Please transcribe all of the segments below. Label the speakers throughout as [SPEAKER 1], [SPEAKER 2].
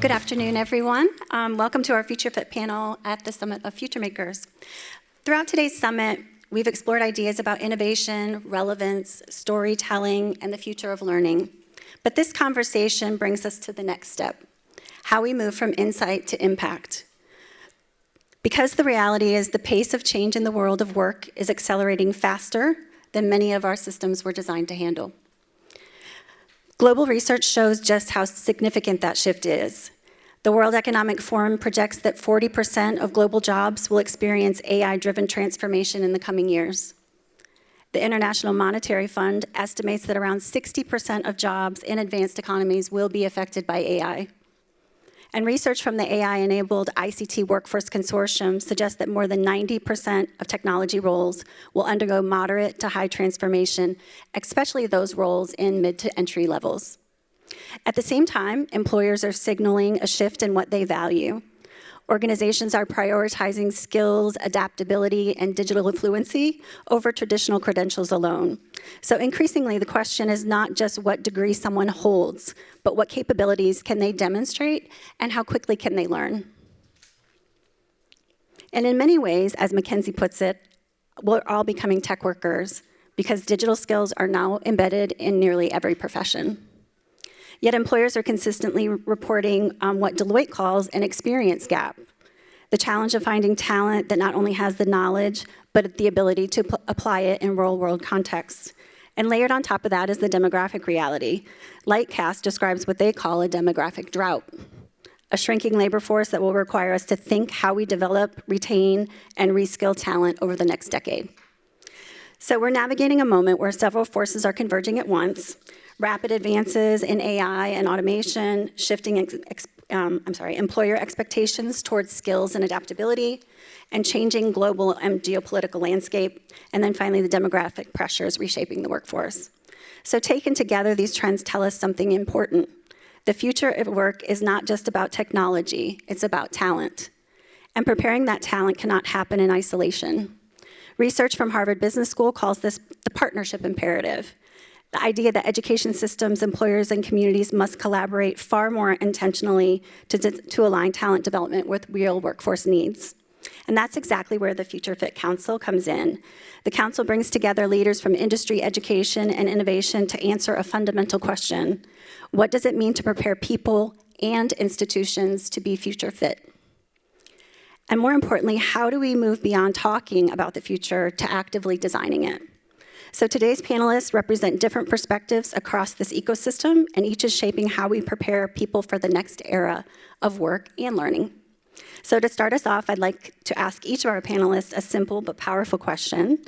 [SPEAKER 1] Good afternoon, everyone. Welcome to our Future Fit panel at the Summit of Future Makers. Throughout today's summit, we've explored ideas about innovation, relevance, storytelling, and the future of learning. But this conversation brings us to the next step, how we move from insight to impact. Because the reality is the pace of change in the world of work is accelerating faster than many of our systems were designed to handle. Global research shows just how significant that shift is. The World Economic Forum projects that 40% of global jobs will experience AI-driven transformation in the coming years. The International Monetary Fund estimates that around 60% of jobs in advanced economies will be affected by AI. And research from the AI-enabled ICT Workforce Consortium suggests that more than 90% of technology roles will undergo moderate to high transformation, especially those roles in mid to entry levels. At the same time, employers are signaling a shift in what they value. Organizations are prioritizing skills, adaptability, and digital fluency over traditional credentials alone. So increasingly, the question is not just what degree someone holds, but what capabilities can they demonstrate and how quickly can they learn. And in many ways, as McKinsey puts it, we're all becoming tech workers because digital skills are now embedded in nearly every profession. Yet employers are consistently reporting what Deloitte calls an experience gap, the challenge of finding talent that not only has the knowledge, but the ability to apply it in real-world contexts. And layered on top of that is the demographic reality. Lightcast describes what they call a demographic drought, a shrinking labor force that will require us to think how we develop, retain, and reskill talent over the next decade. So we're navigating a moment where several forces are converging at once. Rapid advances in AI and automation, shifting employer expectations towards skills and adaptability, and changing global and geopolitical landscape, and then finally the demographic pressures reshaping the workforce. So taken together, these trends tell us something important. The future of work is not just about technology, it's about talent. And preparing that talent cannot happen in isolation. Research from Harvard Business School calls this the partnership imperative. The idea that education systems, employers, and communities must collaborate far more intentionally to align talent development with real workforce needs. And that's exactly where the Future Fit Council comes in. The council brings together leaders from industry, education, and innovation to answer a fundamental question. What does it mean to prepare people and institutions to be future fit? And more importantly, how do we move beyond talking about the future to actively designing it? So today's panelists represent different perspectives across this ecosystem, and each is shaping how we prepare people for the next era of work and learning. So to start us off, I'd like to ask each of our panelists a simple but powerful question.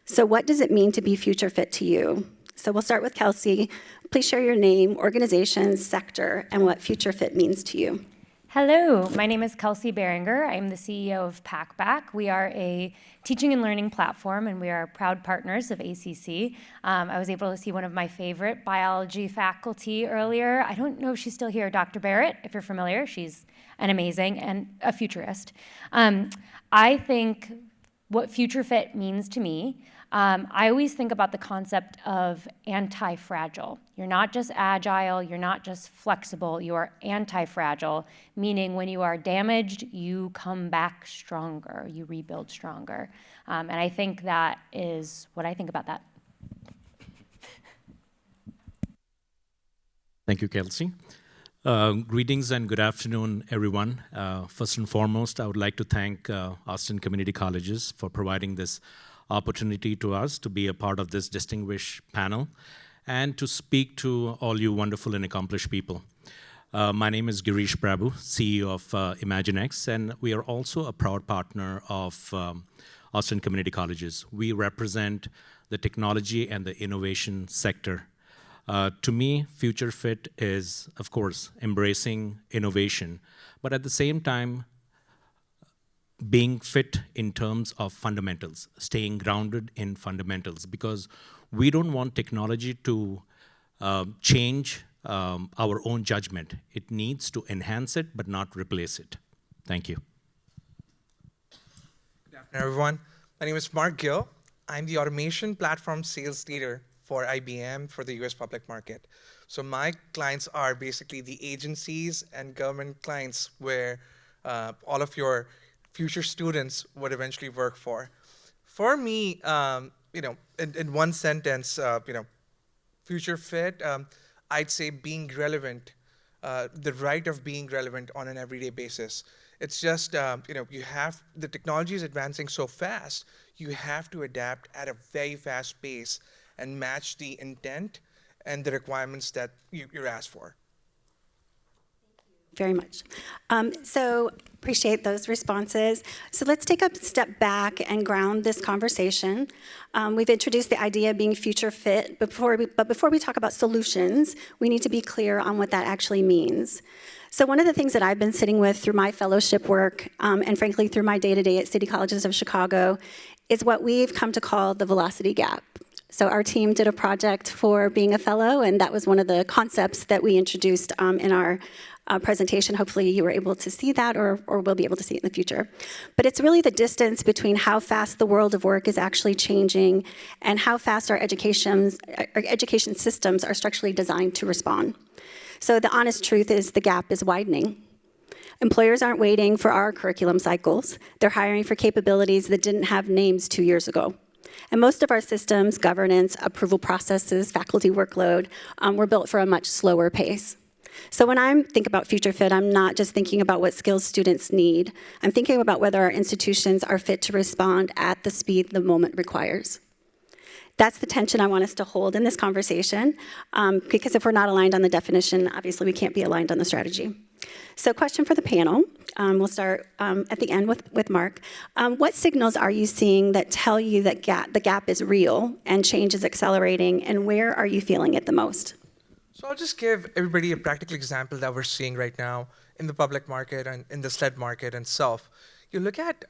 [SPEAKER 1] So what does it mean to be future fit to you? So we'll start with Kelsey. Please share your name, organization, sector, and what future fit means to you.
[SPEAKER 2] Hello, my name is Kelsey Behringer. I'm the CEO of Packback. We are a teaching and learning platform, and we are proud partners of ACC. I was able to see one of my favorite biology faculty earlier. I don't know if she's still here, Dr. Barrett, if you're familiar. She's an amazing and a futurist. I think what future fit means to me, I always think about the concept of anti-fragile. You're not just agile, you're not just flexible, you are anti-fragile, meaning when you are damaged, you come back stronger, you rebuild stronger. And I think that is what I think about that.
[SPEAKER 3] Thank you, Kelsey. Greetings and good afternoon, everyone. First and foremost, I would like to thank Austin Community Colleges for providing this opportunity to us to be a part of this distinguished panel and to speak to all you wonderful and accomplished people. My name is Girish Prabhu, CEO of ImaginX, and we are also a proud partner of Austin Community Colleges. We represent the technology and the innovation sector. To me, future fit is, of course, embracing innovation, but at the same time, being fit in terms of fundamentals, staying grounded in fundamentals, because we don't want technology to change our own judgment. It needs to enhance it, but not replace it. Thank you.
[SPEAKER 4] Good afternoon, everyone. My name is Gill. I'm the automation platform sales leader for IBM for the US public market. So my clients are basically the agencies and government clients where all of your future students would eventually work for. For me, in one sentence, future fit, I'd say being relevant, the right of being relevant on an everyday basis. It's just, the technology is advancing so fast, you have to adapt at a very fast pace and match the intent and the requirements that you're asked for.
[SPEAKER 1] Very much. So appreciate those responses. So let's take a step back and ground this conversation. We've introduced the idea of being future fit, but before we talk about solutions, we need to be clear on what that actually means. So one of the things that I've been sitting with through my fellowship work, and frankly through my day-to-day at City Colleges of Chicago, is what we've come to call the velocity gap. So our team did a project for being a fellow, and that was one of the concepts that we introduced in our presentation. Hopefully you were able to see that or will be able to see it in the future. But it's really the distance between how fast the world of work is actually changing and how fast our education systems are structurally designed to respond. So the honest truth is the gap is widening. Employers aren't waiting for our curriculum cycles. They're hiring for capabilities that didn't have names 2 years ago. And most of our systems, governance, approval processes, faculty workload, were built for a much slower pace. So when I think about future fit, I'm not just thinking about what skills students need. I'm thinking about whether our institutions are fit to respond at the speed the moment requires. That's the tension I want us to hold in this conversation, because if we're not aligned on the definition, obviously we can't be aligned on the strategy. So question for the panel. We'll start at the end with Mark. What signals are you seeing that tell you that the gap is real and change is accelerating, and where are you feeling it the most?
[SPEAKER 4] So I'll just give everybody a practical example that we're seeing right now in the public market and in the SLED market itself. You look at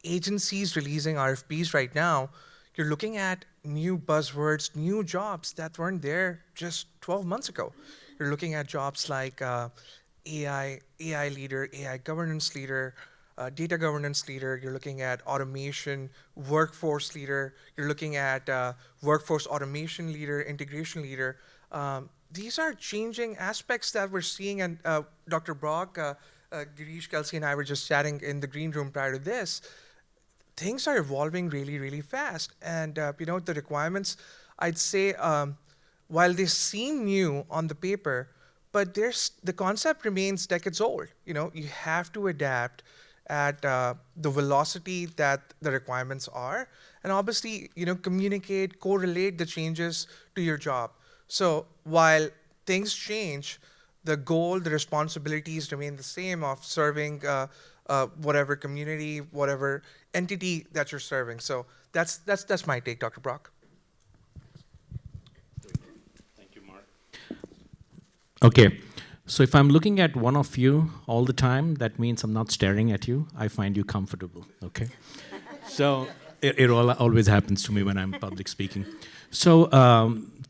[SPEAKER 4] agencies releasing RFPs right now, you're looking at new buzzwords, new jobs that weren't there just 12 months ago. You're looking at jobs like AI leader, AI governance leader, data governance leader. You're looking at automation, workforce leader. You're looking at workforce automation leader, integration leader. These are changing aspects that we're seeing, and Dr. Brock, Girish, Kelsey, and I were just chatting in the green room prior to this. Things are evolving really, really fast, and the requirements, I'd say, while they seem new on the paper, but the concept remains decades old. You have to adapt at the velocity that the requirements are, and obviously, communicate, correlate the changes to your job. So while things change, the goal, the responsibilities remain the same of serving whatever community, whatever entity that you're serving. So that's my take, Dr. Brock.
[SPEAKER 3] Thank you, Mark. Okay, so if I'm looking at one of you all the time, that means I'm not staring at you. I find you comfortable, okay? So it always happens to me when I'm public speaking. So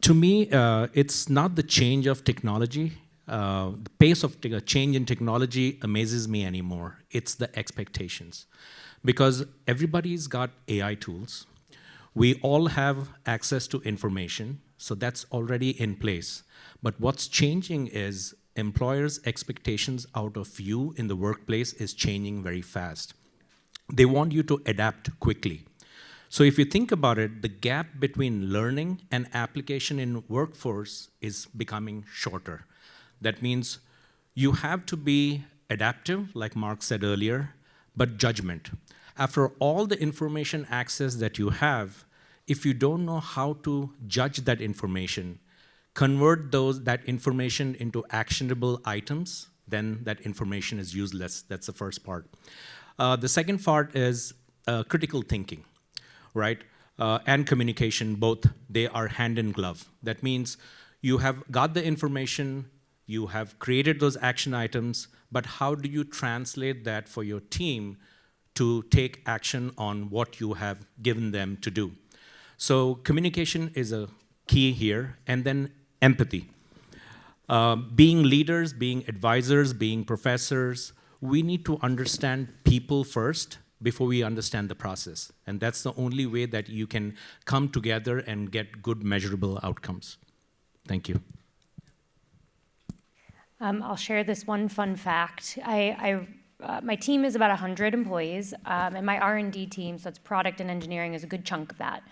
[SPEAKER 3] to me, it's not the change of technology. The pace of change in technology amazes me anymore. It's the expectations. Because everybody's got AI tools. We all have access to information, so that's already in place. But what's changing is employers' expectations out of you in the workplace is changing very fast. They want you to adapt quickly. So if you think about it, the gap between learning and application in workforce is becoming shorter. That means you have to be adaptive, like Mark said earlier, but judgment. After all the information access that you have, if you don't know how to judge that information, convert that information into actionable items, then that information is useless. That's the first part. The second part is critical thinking, right? And communication, both, they are hand in glove. That means you have got the information, you have created those action items, but how do you translate that for your team to take action on what you have given them to do? So communication is a key here, and then empathy. Being leaders, being advisors, being professors, we need to understand people first before we understand the process. And that's the only way that you can come together and get good measurable outcomes. Thank you.
[SPEAKER 2] I'll share this one fun fact. My team is about 100 employees, and my R&D team, so it's product and engineering, is a good chunk of that.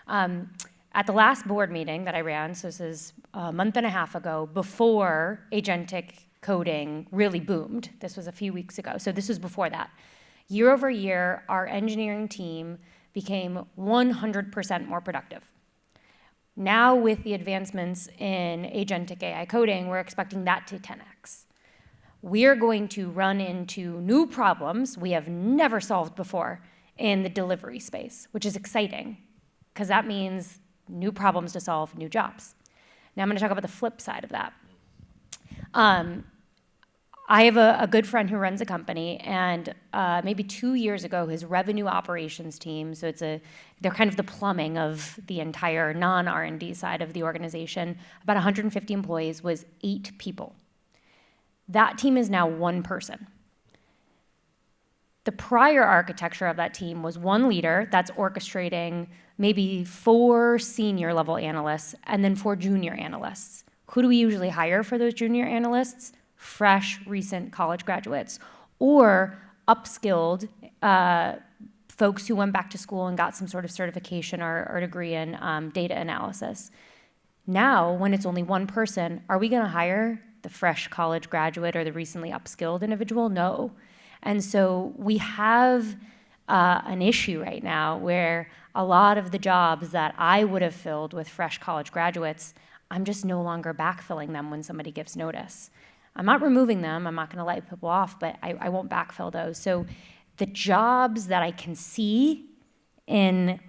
[SPEAKER 2] At the last board meeting that I ran, so this is a month and a half ago, before agentic coding really boomed, this was a few weeks ago, so this was before that. Year over year, our engineering team became 100% more productive. Now, with the advancements in agentic AI coding, we're expecting that to 10x. We are going to run into new problems we have never solved before in the delivery space, which is exciting, because that means new problems to solve, new jobs. Now I'm going to talk about the flip side of that. I have a good friend who runs a company, and maybe 2 years ago, his revenue operations team, so they're kind of the plumbing of the entire non-R&D side of the organization, about 150 employees, was 8 people. That team is now 1 person. The prior architecture of that team was 1 leader that's orchestrating maybe 4 senior level analysts and then 4 junior analysts. Who do we usually hire for those junior analysts? Fresh, recent college graduates, or upskilled folks who went back to school and got some sort of certification or degree in data analysis. Now, when it's only 1 person, are we going to hire the fresh college graduate or the recently upskilled individual? No. And so we have an issue right now where a lot of the jobs that I would have filled with fresh college graduates, I'm just no longer backfilling them when somebody gives notice. I'm not removing them, I'm not going to let people off, but I won't backfill those. So the jobs that I can see in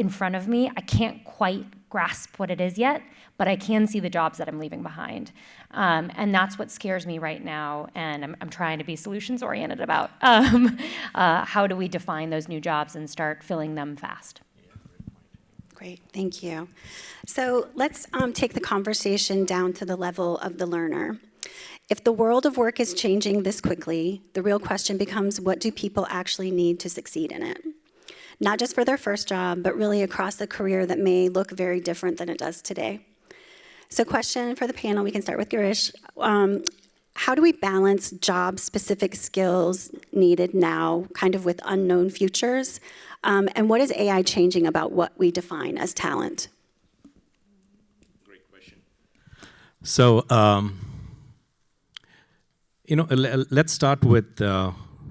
[SPEAKER 2] front of me, I can't quite grasp what it is yet, but I can see the jobs that I'm leaving behind. And that's what scares me right now, and I'm trying to be solutions-oriented about how do we define those new jobs and start filling them fast.
[SPEAKER 1] Great, thank you. So let's take the conversation down to the level of the learner. If the world of work is changing this quickly, the real question becomes, what do people actually need to succeed in it? Not just for their first job, but really across the career that may look very different than it does today. So question for the panel, we can start with Girish. How do we balance job-specific skills needed now, kind of with unknown futures? And what is AI changing about what we define as talent?
[SPEAKER 3] Great question. So, let's start with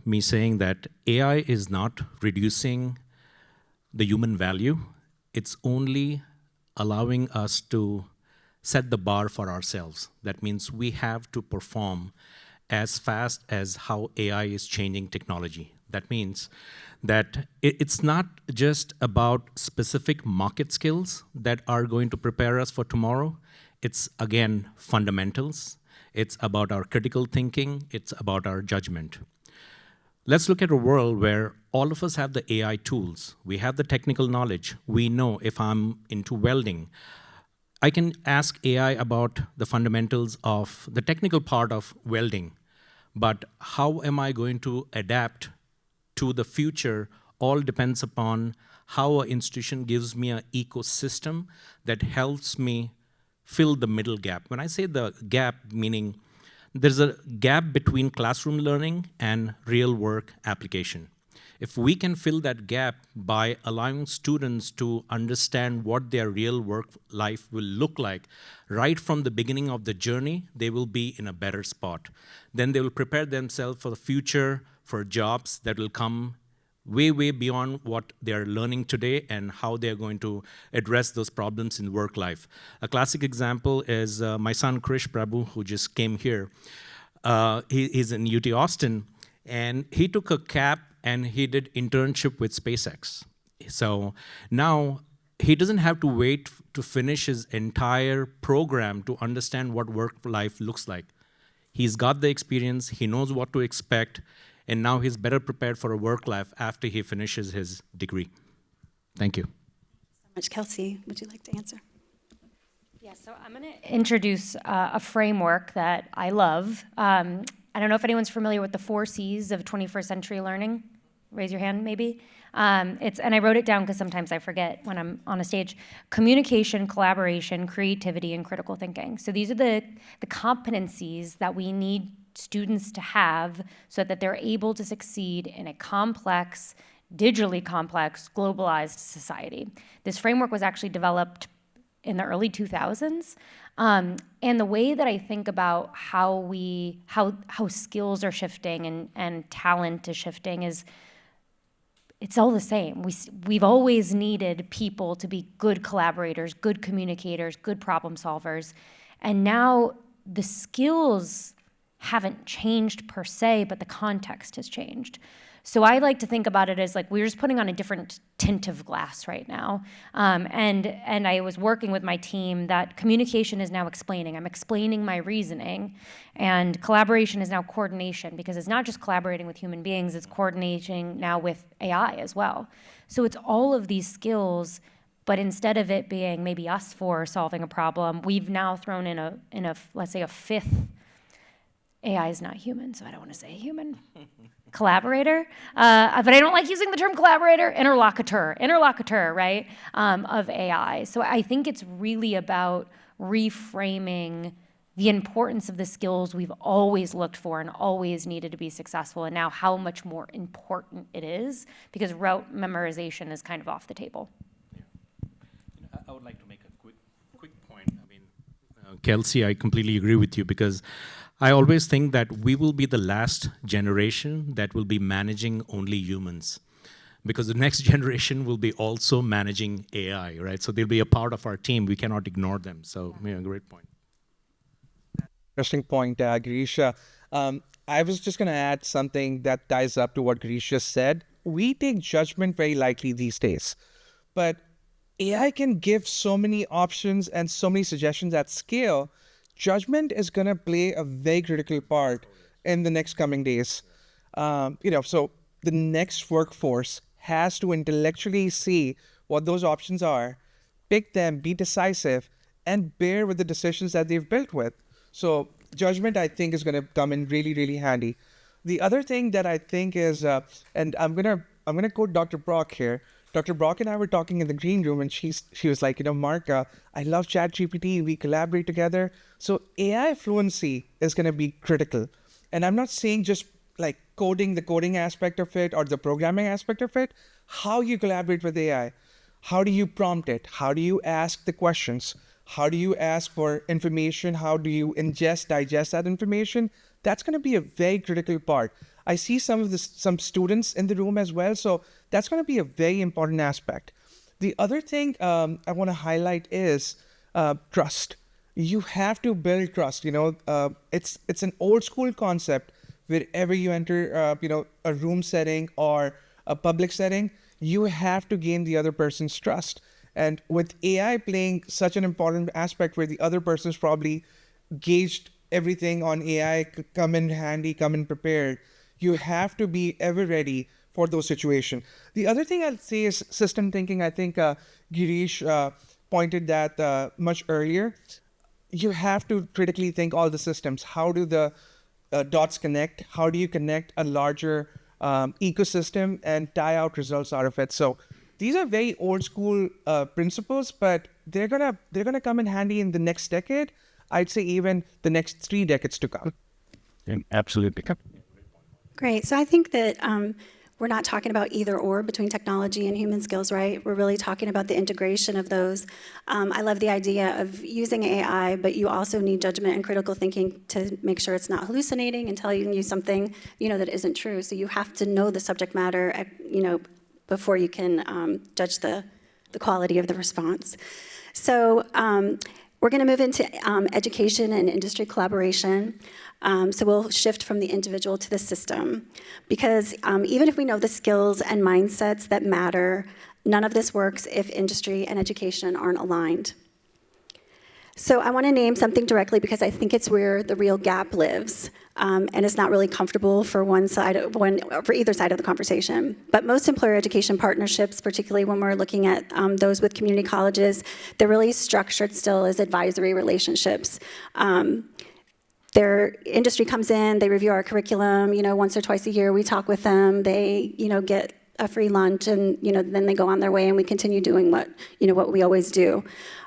[SPEAKER 3] me saying that AI is not reducing the human value. It's only allowing us to set the bar for ourselves. That means we have to perform as fast as how AI is changing technology. That means that it's not just about specific market skills that are going to prepare us for tomorrow. It's, again, fundamentals. It's about our critical thinking. It's about our judgment. Let's look at a world where all of us have the AI tools. We have the technical knowledge. We know if I'm into welding, I can ask AI about the fundamentals of the technical part of welding. But how am I going to adapt to the future all depends upon how an institution gives me an ecosystem that helps me fill the middle gap. When I say the gap, meaning there's a gap between classroom learning and real work application. If we can fill that gap by allowing students to understand what their real work life will look like, right from the beginning of the journey, they will be in a better spot. Then they will prepare themselves for the future, for jobs that will come way, way beyond what they're learning today and how they're going to address those problems in work life. A classic example is my son, Prabhu, who just came here. He's in UT Austin, and he took a CAP and he did internship with SpaceX. So now he doesn't have to wait to finish his entire program to understand what work life looks like. He's got the experience, he knows what to expect, and now he's better prepared for a work life after he finishes his degree. Thank you.
[SPEAKER 1] So much. Kelsey, would you like to answer?
[SPEAKER 2] Yeah, so I'm going to introduce a framework that I love. I don't know if anyone's familiar with the 4 C's of 21st century learning. raise your hand maybe. And I wrote it down because sometimes I forget when I'm on a stage. Communication, collaboration, creativity, and critical thinking. So these are the competencies that we need students to have so that they're able to succeed in a complex, digitally complex, globalized society. This framework was actually developed in the early 2000s. And the way that I think about how skills are shifting and talent is shifting is it's all the same. We've always needed people to be good collaborators, good communicators, good problem solvers. And now the skills haven't changed per se, but the context has changed. So I like to think about it as like we're just putting on a different tint of glass right now. And I was working with my team that communication is now explaining. I'm explaining my reasoning. And collaboration is now coordination, because it's not just collaborating with human beings, it's coordinating now with AI as well. So it's all of these skills, but instead of it being maybe us four solving a problem, we've now thrown in a let's say a fifth. AI is not human, so I don't want to say human. Collaborator, but I don't like using the term collaborator, interlocutor, right, of AI. So I think it's really about reframing the importance of the skills we've always looked for and always needed to be successful, and now how much more important it is, because rote memorization is kind of off the table.
[SPEAKER 3] Yeah. I would like to make a quick point. I mean, Kelsey, I completely agree with you, because I always think that we will be the last generation that will be managing only humans, because the next generation will be also managing AI, right? So they'll be a part of our team. We cannot ignore them. So, yeah, great point.
[SPEAKER 5] Interesting point, Girish. I was just going to add something that ties up to what Girish just said. We take judgment very lightly these days, but AI can give so many options and so many suggestions at scale. Judgment is going to play a very critical part in the next coming days. So the next workforce has to intellectually see what those options are, pick them, be decisive, and bear with the decisions that they've built with. So judgment, I think, is going to come in really, really handy. The other thing that I think is, and I'm gonna quote Dr. Brock here. Dr. Brock and I were talking in the green room, and she was like, Mark, I love ChatGPT. We collaborate together. So AI fluency is going to be critical. And I'm not saying just like the coding aspect of it or the programming aspect of it. How you collaborate with AI. How do you prompt it? How do you ask the questions? How do you ask for information? How do you digest that information? That's going to be a very critical part. I see some students in the room as well, so that's going to be a very important aspect. The other thing I want to highlight is trust. You have to build trust. It's an old school concept. Wherever you enter, a room setting or a public setting, you have to gain the other person's trust. And with AI playing such an important aspect, where the other person's probably gauged everything on AI, come in handy, come in prepared. You have to be ever ready for those situations. The other thing I'll say is system thinking. I think Girish pointed that much earlier. You have to critically think all the systems. How do the dots connect? How do you connect a larger ecosystem and tie out results out of it? So these are very old school principles, but they're gonna come in handy in the next decade. I'd say even the next 3 decades to come.
[SPEAKER 6] Yeah, absolutely.
[SPEAKER 1] Great. So I think that we're not talking about either or between technology and human skills, right? We're really talking about the integration of those. I love the idea of using AI, but you also need judgment and critical thinking to make sure it's not hallucinating and telling you something, that isn't true. So you have to know the subject matter, before you can judge the quality of the response. So we're going to move into education and industry collaboration. So we'll shift from the individual to the system. Because even if we know the skills and mindsets that matter, none of this works if industry and education aren't aligned. So I want to name something directly because I think it's where the real gap lives, and it's not really comfortable for for either side of the conversation. But most employer education partnerships, particularly when we're looking at those with community colleges, they're really structured still as advisory relationships. their industry comes in, they review our curriculum, once or twice a year, we talk with them, they, get a free lunch, and, then they go on their way, and we continue doing what we always do.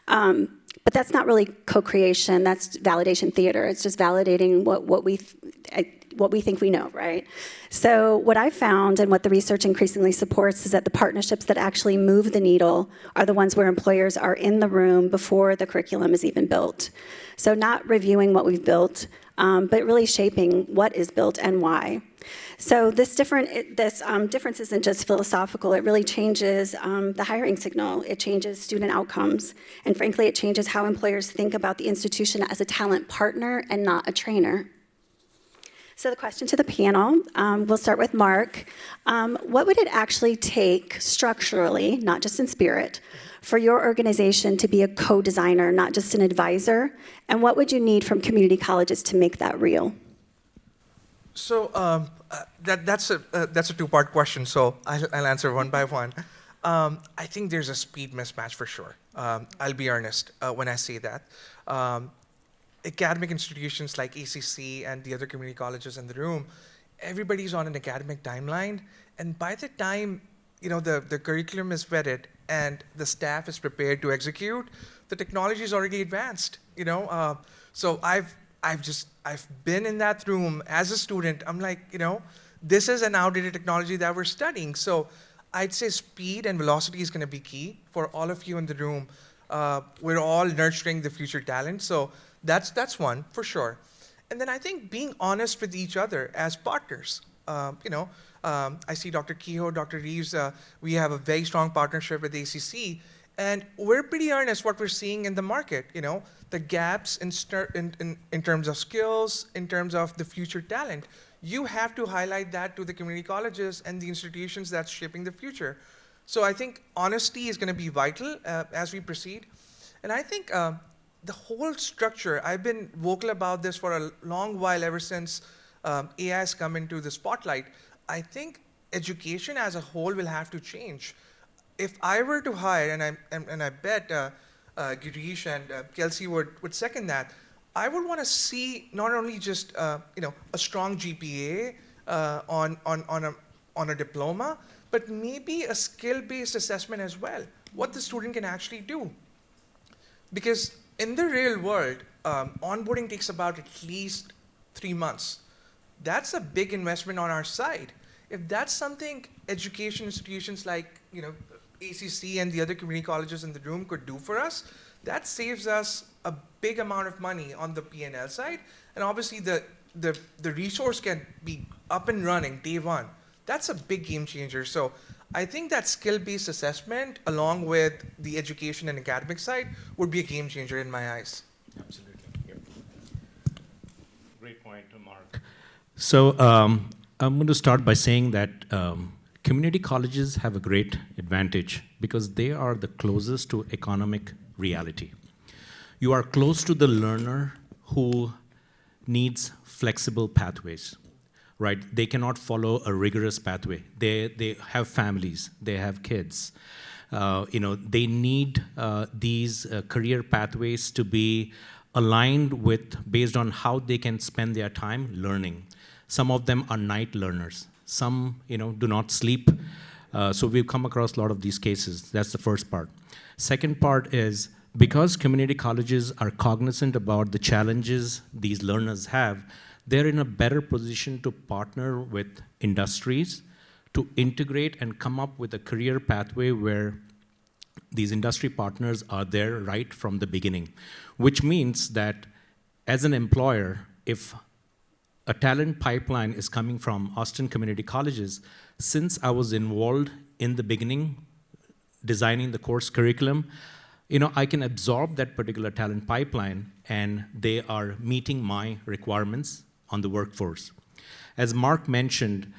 [SPEAKER 1] But that's not really co-creation, that's validation theater. It's just validating what we think we know, right? So what I found, and what the research increasingly supports, is that the partnerships that actually move the needle are the ones where employers are in the room before the curriculum is even built. So not reviewing what we've built, but really shaping what is built and why. So this difference isn't just philosophical. It really changes the hiring signal. It changes student outcomes. And frankly, it changes how employers think about the institution as a talent partner and not a trainer. So the question to the panel, we'll start with Mark. What would it actually take structurally, not just in spirit, for your organization to be a co-designer, not just an advisor? And what would you need from community colleges to make that real?
[SPEAKER 4] So that's a two-part question, so I'll answer one by one. I think there's a speed mismatch for sure. I'll be earnest when I say that. Academic institutions like ACC and the other community colleges in the room, everybody's on an academic timeline, and by the time the curriculum is vetted and the staff is prepared to execute, the technology is already advanced. So I've been in that room as a student. I'm like, this is an outdated technology that we're studying. So I'd say speed and velocity is going to be key for all of you in the room. We're all nurturing the future talent. So that's one for sure. And then I think being honest with each other as partners. I see Dr. Kehoe, Dr. Reeves, we have a very strong partnership with ACC, and we're pretty earnest what we're seeing in the market, the gaps in terms of skills, in terms of the future talent. You have to highlight that to the community colleges and the institutions that's shaping the future. So I think honesty is going to be vital as we proceed. And I think the whole structure, I've been vocal about this for a long while, ever since AI has come into the spotlight. I think education as a whole will have to change. If I were to hire, and I bet Girish and Kelsey would second that, I would want to see not only just a strong GPA on a diploma, but maybe a skill-based assessment as well, what the student can actually do. Because in the real world, onboarding takes about at least 3 months. That's a big investment on our side. If that's something education institutions like ACC and the other community colleges in the room could do for us, that saves us a big amount of money on the P&L side. And obviously the resource can be up and running day one. That's a big game changer. So I think that skill-based assessment, along with the education and academic side, would be a game changer in my eyes.
[SPEAKER 3] Absolutely. Yep. Great point, Mark. So I'm going to start by saying that community colleges have a great advantage because they are the closest to economic reality. You are close to the learner who needs flexible pathways, right? They cannot follow a rigorous pathway. They have families, they have kids. They need these career pathways to be aligned with, based on how they can spend their time learning. Some of them are night learners. Some, do not sleep. So we've come across a lot of these cases. That's the first part. Second part is, because community colleges are cognizant about the challenges these learners have, they're in a better position to partner with industries to integrate and come up with a career pathway where these industry partners are there right from the beginning, which means that as an employer, if a talent pipeline is coming from Austin Community Colleges, since I was involved in the beginning, designing the course curriculum, I can absorb that particular talent pipeline, and they are meeting my requirements on the workforce. As Mark mentioned,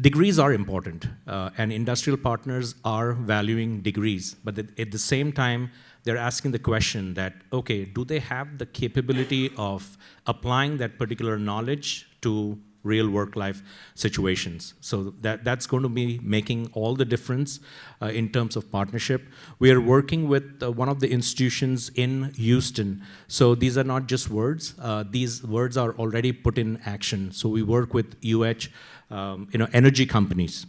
[SPEAKER 3] degrees are important, and industrial partners are valuing degrees, but at the same time, they're asking the question that, okay, do they have the capability of applying that particular knowledge to real work-life situations. So that's going to be making all the difference in terms of partnership. We are working with one of the institutions in Houston. So these are not just words. These words are already put in action. So we work with energy companies,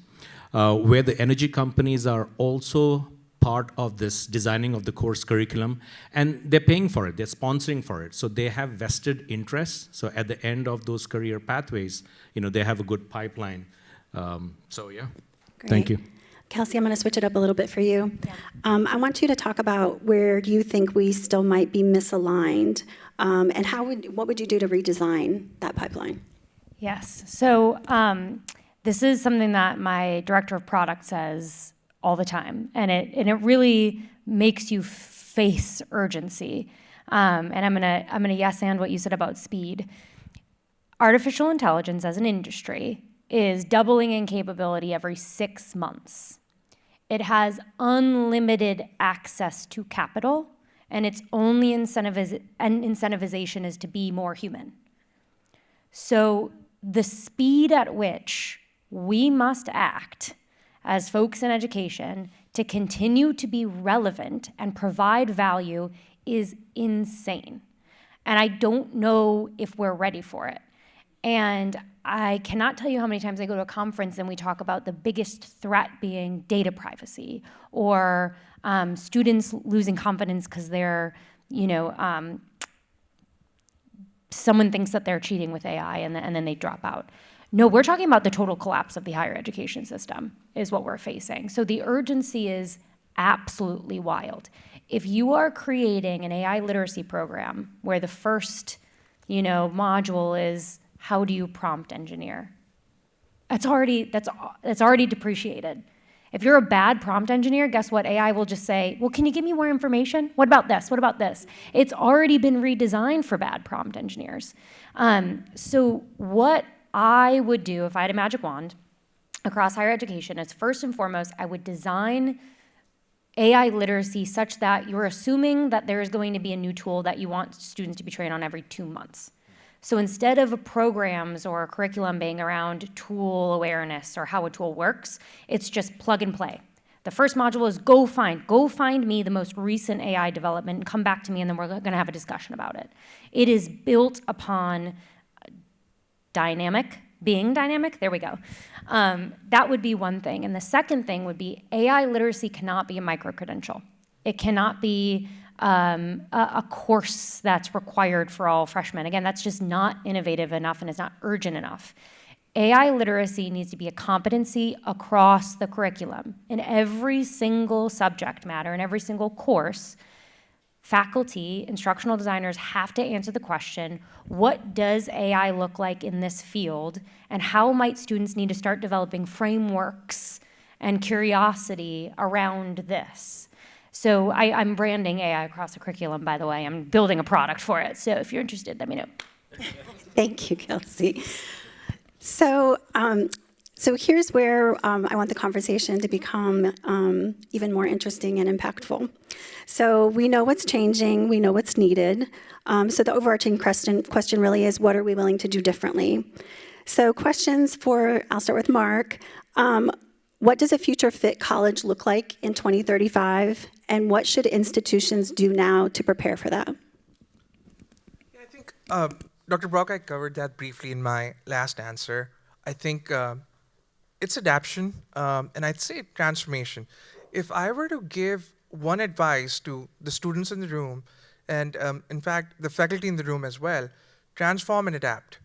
[SPEAKER 3] where the energy companies are also part of this designing of the course curriculum, and they're paying for it, they're sponsoring for it. So they have vested interests. So at the end of those career pathways, they have a good pipeline. Yeah,
[SPEAKER 1] Great.
[SPEAKER 3] Thank you.
[SPEAKER 1] Kelsey, I'm going to switch it up a little bit for you. Yeah. I want you to talk about where you think we still might be misaligned, and what would you do to redesign that pipeline?
[SPEAKER 2] Yes. So this is something that my director of product says all the time, and it really makes you face urgency. And I'm gonna yes and what you said about speed. Artificial intelligence as an industry is doubling in capability every 6 months. It has unlimited access to capital, and its only incentivization is to be more human. So the speed at which we must act as folks in education to continue to be relevant and provide value is insane. And I don't know if we're ready for it. And I cannot tell you how many times I go to a conference and we talk about the biggest threat being data privacy, or students losing confidence because they're, someone thinks that they're cheating with AI and then they drop out. No, we're talking about the total collapse of the higher education system is what we're facing. So the urgency is absolutely wild. If you are creating an AI literacy program where the first, module is how do you prompt engineer, that's already depreciated. If you're a bad prompt engineer, guess what? AI will just say, well, can you give me more information? What about this? What about this? It's already been redesigned for bad prompt engineers. So what I would do if I had a magic wand across higher education is, first and foremost, I would design AI literacy such that you're assuming that there is going to be a new tool that you want students to be trained on every 2 months. So instead of programs or a curriculum being around tool awareness or how a tool works, it's just plug and play. The first module is go find me the most recent AI development and come back to me, and then we're gonna have a discussion about it. It is built upon being dynamic, there we go. That would be one thing. And the second thing would be AI literacy cannot be a micro-credential. It cannot be a course that's required for all freshmen. Again, that's just not innovative enough and it's not urgent enough. AI literacy needs to be a competency across the curriculum. In every single subject matter, in every single course, faculty, instructional designers have to answer the question, what does AI look like in this field, and how might students need to start developing frameworks and curiosity around this? So I'm branding AI across the curriculum, by the way. I'm building a product for it. So if you're interested, let me know.
[SPEAKER 1] Thank you, Kelsey. So here's where I want the conversation to become even more interesting and impactful. So we know what's changing, we know what's needed. So the overarching question really is, what are we willing to do differently? So I'll start with Mark. What does a future fit college look like in 2035? And what should institutions do now to prepare for that?
[SPEAKER 4] Yeah, I think Dr. Brock, I covered that briefly in my last answer. I think it's adaptation, and I'd say transformation. If I were to give one advice to the students in the room, and in fact, the faculty in the room as well, transform and adapt.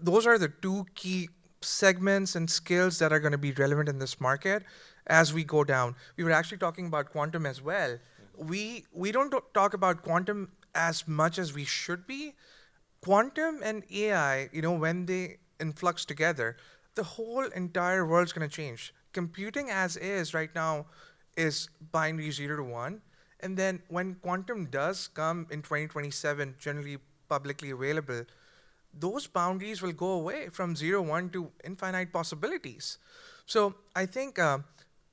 [SPEAKER 4] Those are the two key segments and skills that are going to be relevant in this market as we go down. We were actually talking about quantum as well. We don't talk about quantum as much as we should be. Quantum and AI, when they influx together, the whole entire world's going to change. Computing as is right now is binary 0 to 1. And then when quantum does come in 2027, generally publicly available, those boundaries will go away from 0, 1 to infinite possibilities. So I think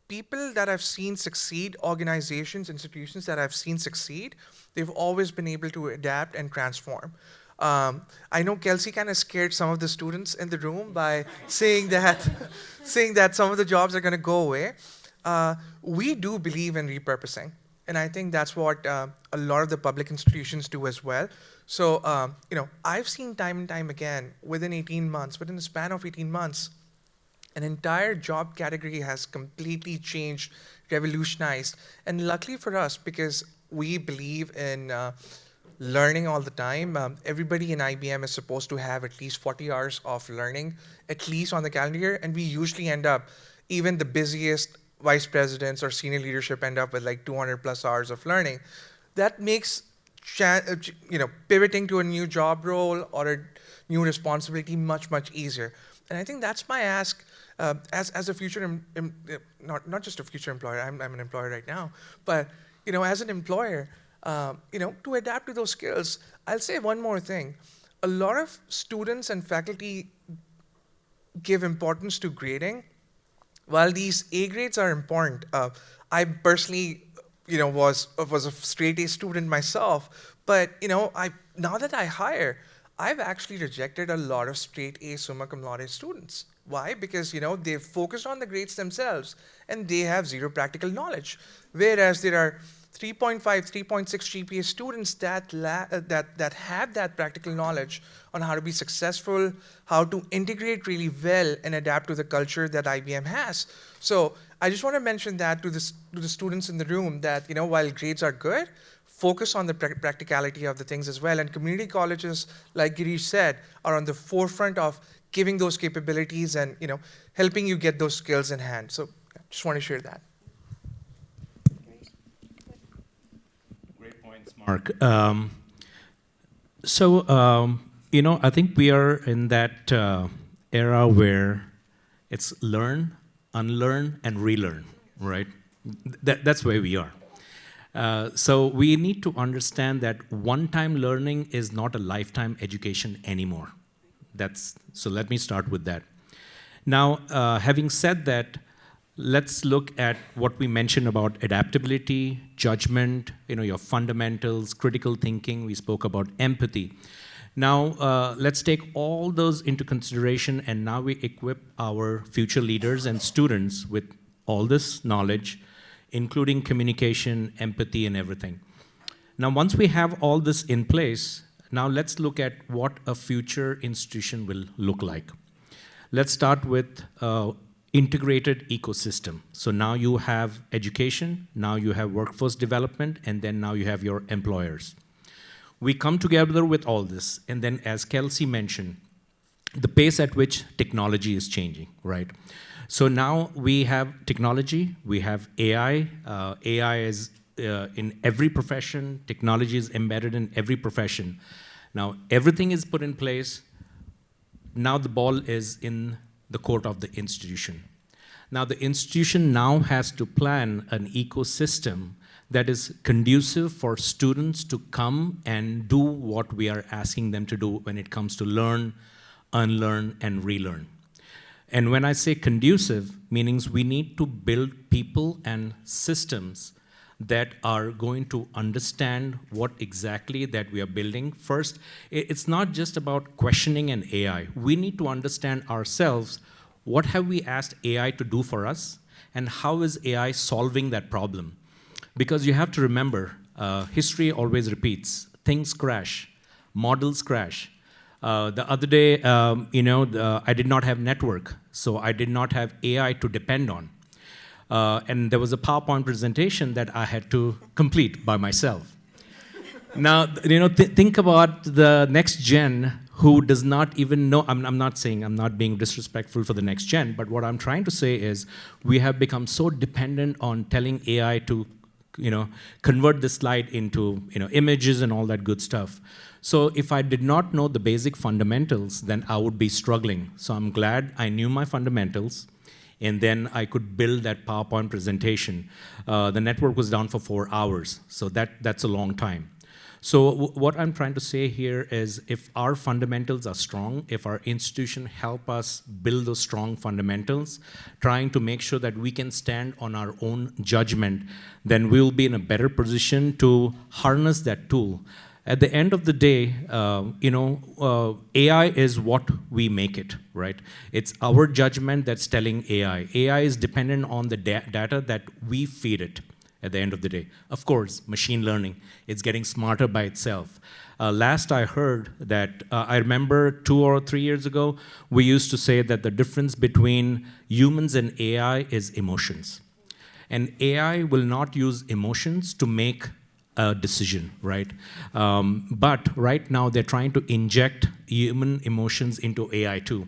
[SPEAKER 4] people that I've seen succeed, organizations, institutions that I've seen succeed, they've always been able to adapt and transform. I know Kelsey kind of scared some of the students in the room by saying that, saying that some of the jobs are going to go away. We do believe in repurposing, and I think that's what a lot of the public institutions do as well. So, I've seen time and time again, within 18 months, within the span of 18 months, an entire job category has completely changed, revolutionized. And luckily for us, because we believe in learning all the time, everybody in IBM is supposed to have at least 40 hours of learning, at least on the calendar year. And we usually end up, even the busiest vice presidents or senior leadership end up with like 200 plus hours of learning. That makes pivoting to a new job role or a new responsibility much, much easier. And I think that's my ask as a future, not just a future employer, I'm an employer right now, but as an employer, to adapt to those skills. I'll say one more thing. A lot of students and faculty give importance to grading. While these A grades are important, I personally was a straight A student myself, but now that I hire, I've actually rejected a lot of straight A summa cum laude students. Why? Because they've focused on the grades themselves and they have zero practical knowledge. Whereas there are 3.5, 3.6 GPA students that have that practical knowledge on how to be successful, how to integrate really well and adapt to the culture that IBM has. So I just want to mention that to the students in the room that while grades are good, focus on the practicality of the things as well. And community colleges, like Girish said, are on the forefront of giving those capabilities and helping you get those skills in hand. So just want to share that.
[SPEAKER 3] Great points, Mark. I think we are in that era where it's learn, unlearn, and relearn, right? That's where we are. So we need to understand that one-time learning is not a lifetime education anymore. So let me start with that. Now, having said that, let's look at what we mentioned about adaptability, judgment, your fundamentals, critical thinking. We spoke about empathy. Now, let's take all those into consideration, and now we equip our future leaders and students with all this knowledge, including communication, empathy, and everything. Now, once we have all this in place, now let's look at what a future institution will look like. Let's start with integrated ecosystem. So now you have education, now you have workforce development, and then now you have your employers. We come together with all this, and then as Kelsey mentioned, the pace at which technology is changing, right? So now we have technology, we have AI. AI is in every profession, technology is embedded in every profession. Now everything is put in place. Now the ball is in the court of the institution. Now the institution now has to plan an ecosystem that is conducive for students to come and do what we are asking them to do when it comes to learn, unlearn, and relearn. And when I say conducive, meanings we need to build people and systems that are going to understand what exactly that we are building. First, it's not just about questioning an AI. We need to understand ourselves, what have we asked AI to do for us, and how is AI solving that problem? Because you have to remember, history always repeats. Things crash, models crash. The other day, I did not have network, so I did not have AI to depend on. And there was a PowerPoint presentation that I had to complete by myself. Now, think about the next gen who does not even know. I'm not being disrespectful for the next gen, but what I'm trying to say is we have become so dependent on telling AI to, convert the slide into, images and all that good stuff. So if I did not know the basic fundamentals, then I would be struggling. So I'm glad I knew my fundamentals, and then I could build that PowerPoint presentation. The network was down for 4 hours, so that's a long time. So what I'm trying to say here is if our fundamentals are strong, if our institution help us build those strong fundamentals, trying to make sure that we can stand on our own judgment, then we'll be in a better position to harness that tool. At the end of the day, AI is what we make it, right? It's our judgment that's telling AI. AI is dependent on the data that we feed it at the end of the day. Of course, machine learning, it's getting smarter by itself. Last I heard that, I remember 2 or 3 years ago, we used to say that the difference between humans and AI is emotions. And AI will not use emotions to make a decision, right? But right now, they're trying to inject human emotions into AI too.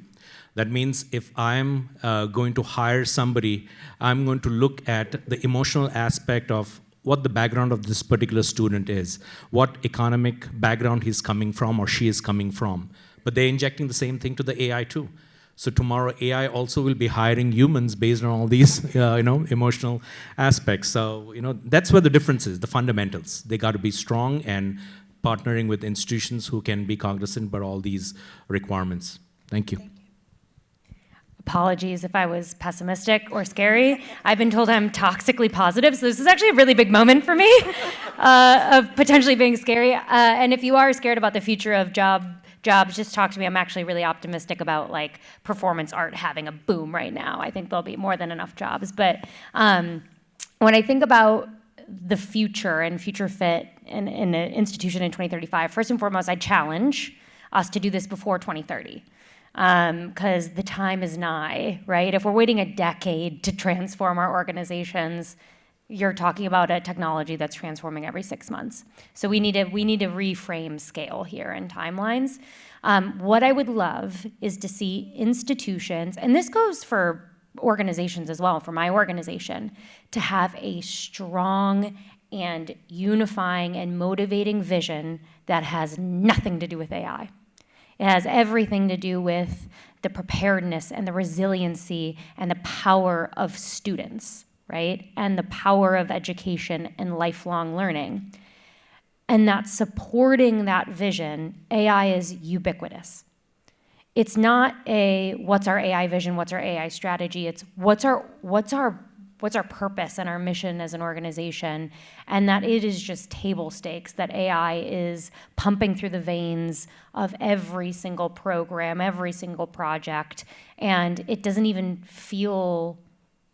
[SPEAKER 3] That means if I'm going to hire somebody, I'm going to look at the emotional aspect of what the background of this particular student is, what economic background he's coming from or she is coming from. But they're injecting the same thing to the AI too. So tomorrow, AI also will be hiring humans based on all these, emotional aspects. So, that's where the difference is, the fundamentals. They got to be strong and partnering with institutions who can be cognizant about all these requirements. Thank you.
[SPEAKER 2] Apologies if I was pessimistic or scary. I've been told I'm toxically positive, so this is actually a really big moment for me of potentially being scary. And if you are scared about the future of jobs, just talk to me. I'm actually really optimistic about performance art having a boom right now. I think there'll be more than enough jobs. But when I think about the future and future fit in an institution in 2035, first and foremost, I challenge us to do this before 2030. Because the time is nigh, right? If we're waiting a decade to transform our organizations, you're talking about a technology that's transforming every 6 months. So we need to reframe scale here and timelines. What I would love is to see institutions, and this goes for organizations as well, for my organization, to have a strong and unifying and motivating vision that has nothing to do with AI. It has everything to do with the preparedness and the resiliency and the power of students, right? And the power of education and lifelong learning. And that supporting that vision, AI is ubiquitous. It's not a what's our AI vision, what's our AI strategy, it's what's our purpose and our mission as an organization, and that it is just table stakes, that AI is pumping through the veins of every single program, every single project, and it doesn't even feel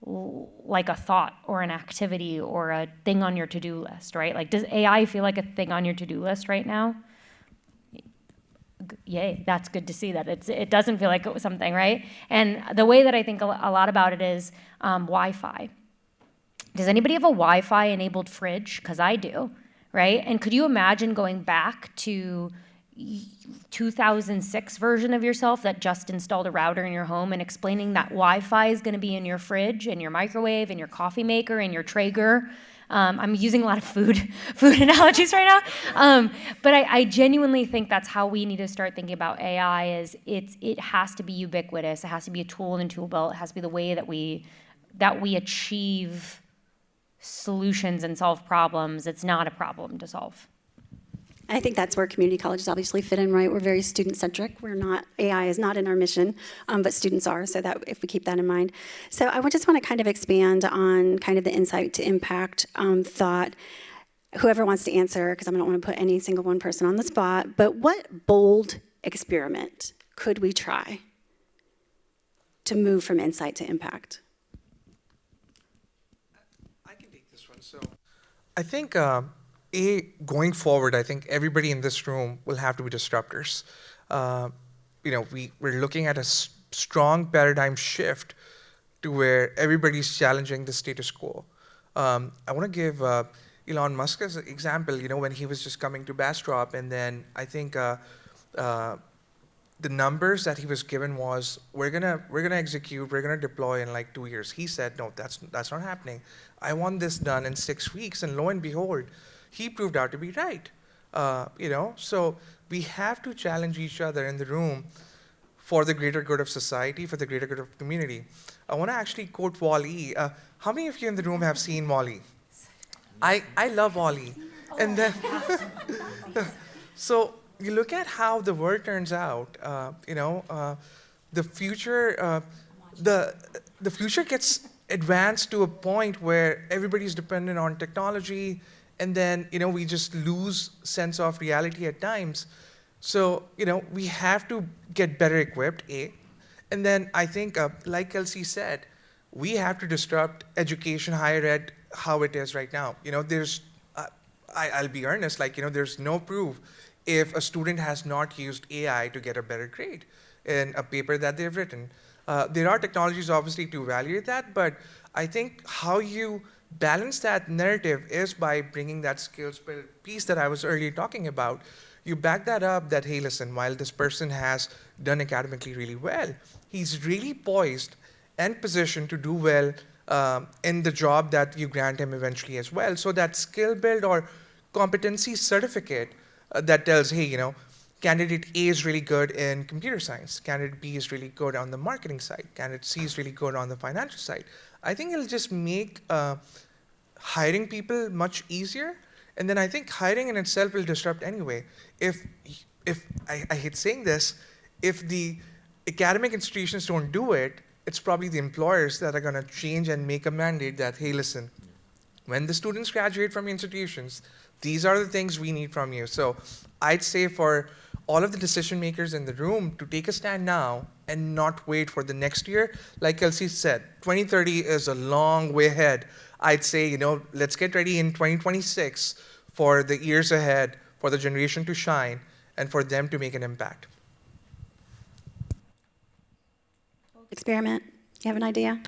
[SPEAKER 2] like a thought or an activity or a thing on your to-do list, right? Does AI feel like a thing on your to-do list right now? Yay, that's good to see that it doesn't feel like it was something, right? And the way that I think a lot about it is Wi-Fi. Does anybody have a Wi-Fi enabled fridge? Because I do, right? And could you imagine going back to 2006 version of yourself that just installed a router in your home and explaining that Wi-Fi is going to be in your fridge, in your microwave, in your coffee maker, in your Traeger? I'm using a lot of food analogies right now, but I genuinely think that's how we need to start thinking about AI. It has to be ubiquitous. It has to be a tool in a tool belt. It has to be the way that we achieve solutions and solve problems. It's not a problem to solve.
[SPEAKER 1] I think that's where community colleges obviously fit in, right? We're very student-centric. AI is not in our mission, but students are, so that if we keep that in mind. So I just want to kind of expand on kind of the insight to impact thought. Whoever wants to answer, because I don't want to put any single one person on the spot, but what bold experiment could we try to move from insight to impact?
[SPEAKER 4] I can take this one. So I think going forward, I think everybody in this room will have to be disruptors. We're looking at a strong paradigm shift to where everybody's challenging the status quo. I want to give Elon Musk as an example. When he was just coming to Bastrop, and then I think the numbers that he was given was we're gonna execute, we're gonna deploy in 2 years. He said, no, that's not happening. I want this done in 6 weeks, and lo and behold, he proved out to be right. So we have to challenge each other in the room for the greater good of society, for the greater good of community. I want to actually quote Wall-E. How many of you in the room have seen Wall-E? I love Wall-E. And then, so you look at how the world turns out. The future gets advanced to a point where everybody's dependent on technology. and then we just lose sense of reality at times. So we have to get better equipped, and then I think, like Kelsey said, we have to disrupt education, higher ed, how it is right now. There's, I'll be earnest, there's no proof if a student has not used AI to get a better grade in a paper that they've written. There are technologies, obviously, to evaluate that, but I think how you balance that narrative is by bringing that skills build piece that I was earlier talking about. You back that up that, hey, listen, while this person has done academically really well, he's really poised and positioned to do well in the job that you grant him eventually as well. So that skill build or competency certificate that tells, hey, candidate A is really good in computer science, candidate B is really good on the marketing side, candidate C is really good on the financial side. I think it'll just make hiring people much easier. And then I think hiring in itself will disrupt anyway. If I hate saying this, if the academic institutions don't do it, it's probably the employers that are going to change and make a mandate that, hey, listen, when the students graduate from institutions, these are the things we need from you. So I'd say for all of the decision makers in the room to take a stand now and not wait for the next year. Like Kelsey said, 2030 is a long way ahead. I'd say, let's get ready in 2026 for the years ahead, for the generation to shine, and for them to make an impact.
[SPEAKER 1] Experiment. You have an idea?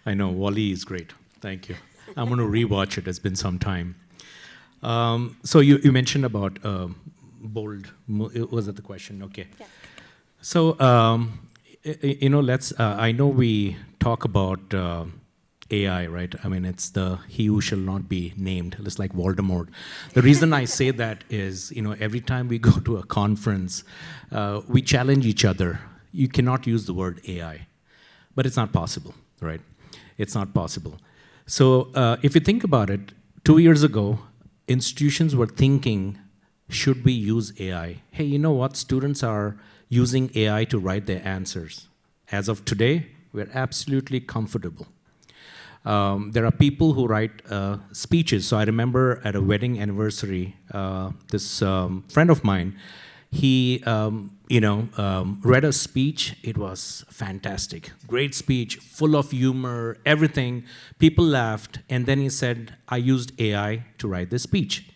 [SPEAKER 3] I know, Wall-E is great. Thank you. I'm going to rewatch it. It's been some time. So you mentioned about bold. Was that the question? Okay.
[SPEAKER 1] Yes.
[SPEAKER 3] So, let's, I know we talk about AI, right? I mean, it's the he who shall not be named. It's like Voldemort. The reason I say that is, every time we go to a conference, we challenge each other. You cannot use the word AI, but it's not possible, right? It's not possible. So if you think about it, 2 years ago, institutions were thinking, should we use AI? Hey, you know what? Students are using AI to write their answers. As of today, we're absolutely comfortable. There are people who write speeches. So I remember at a wedding anniversary, this friend of mine, he read a speech. It was fantastic. Great speech, full of humor, everything. People laughed. And then he said, I used AI to write this speech.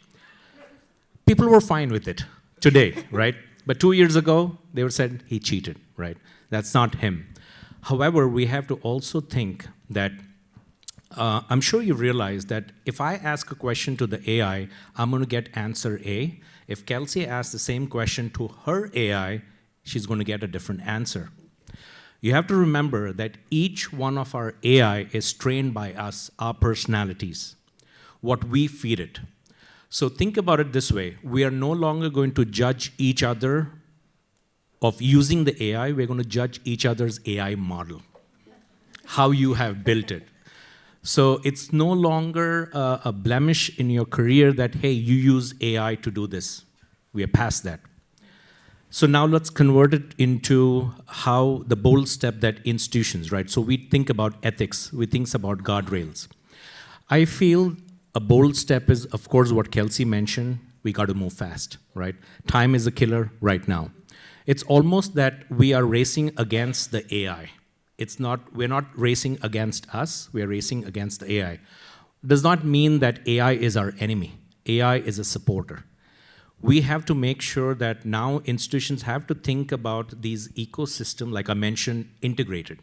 [SPEAKER 3] People were fine with it today, right? But 2 years ago, they were said he cheated, right? That's not him. However, we have to also think that I'm sure you realize that if I ask a question to the AI, I'm going to get answer A. If Kelsey asks the same question to her AI, she's going to get a different answer. You have to remember that each one of our AI is trained by us, our personalities, what we feed it. So think about it this way. We are no longer going to judge each other of using the AI. We're going to judge each other's AI model, how you have built it. So it's no longer a blemish in your career that, hey, you use AI to do this. We are past that. So now let's convert it into how the bold step that institutions, right? So we think about ethics. We think about guardrails. I feel a bold step is, of course, what Kelsey mentioned. We got to move fast, right? Time is a killer right now. It's almost that we are racing against the AI. We're not racing against us, we're racing against the AI. Does not mean that AI is our enemy. AI is a supporter. We have to make sure that now institutions have to think about these ecosystems, like I mentioned, integrated.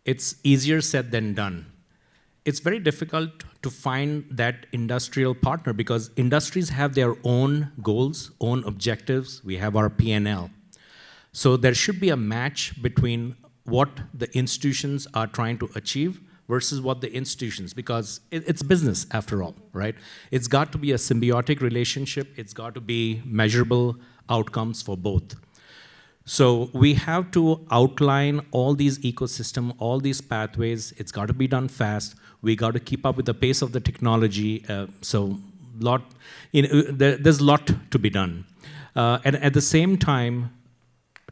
[SPEAKER 3] It's easier said than done. It's very difficult to find that industrial partner because industries have their own goals, own objectives. We have our P&L. So there should be a match between what the institutions are trying to achieve versus what the institutions, because it's business after all, right? It's got to be a symbiotic relationship. It's got to be measurable outcomes for both. So we have to outline all these ecosystems, all these pathways. It's got to be done fast. We got to keep up with the pace of the technology. There's a lot to be done. And at the same time,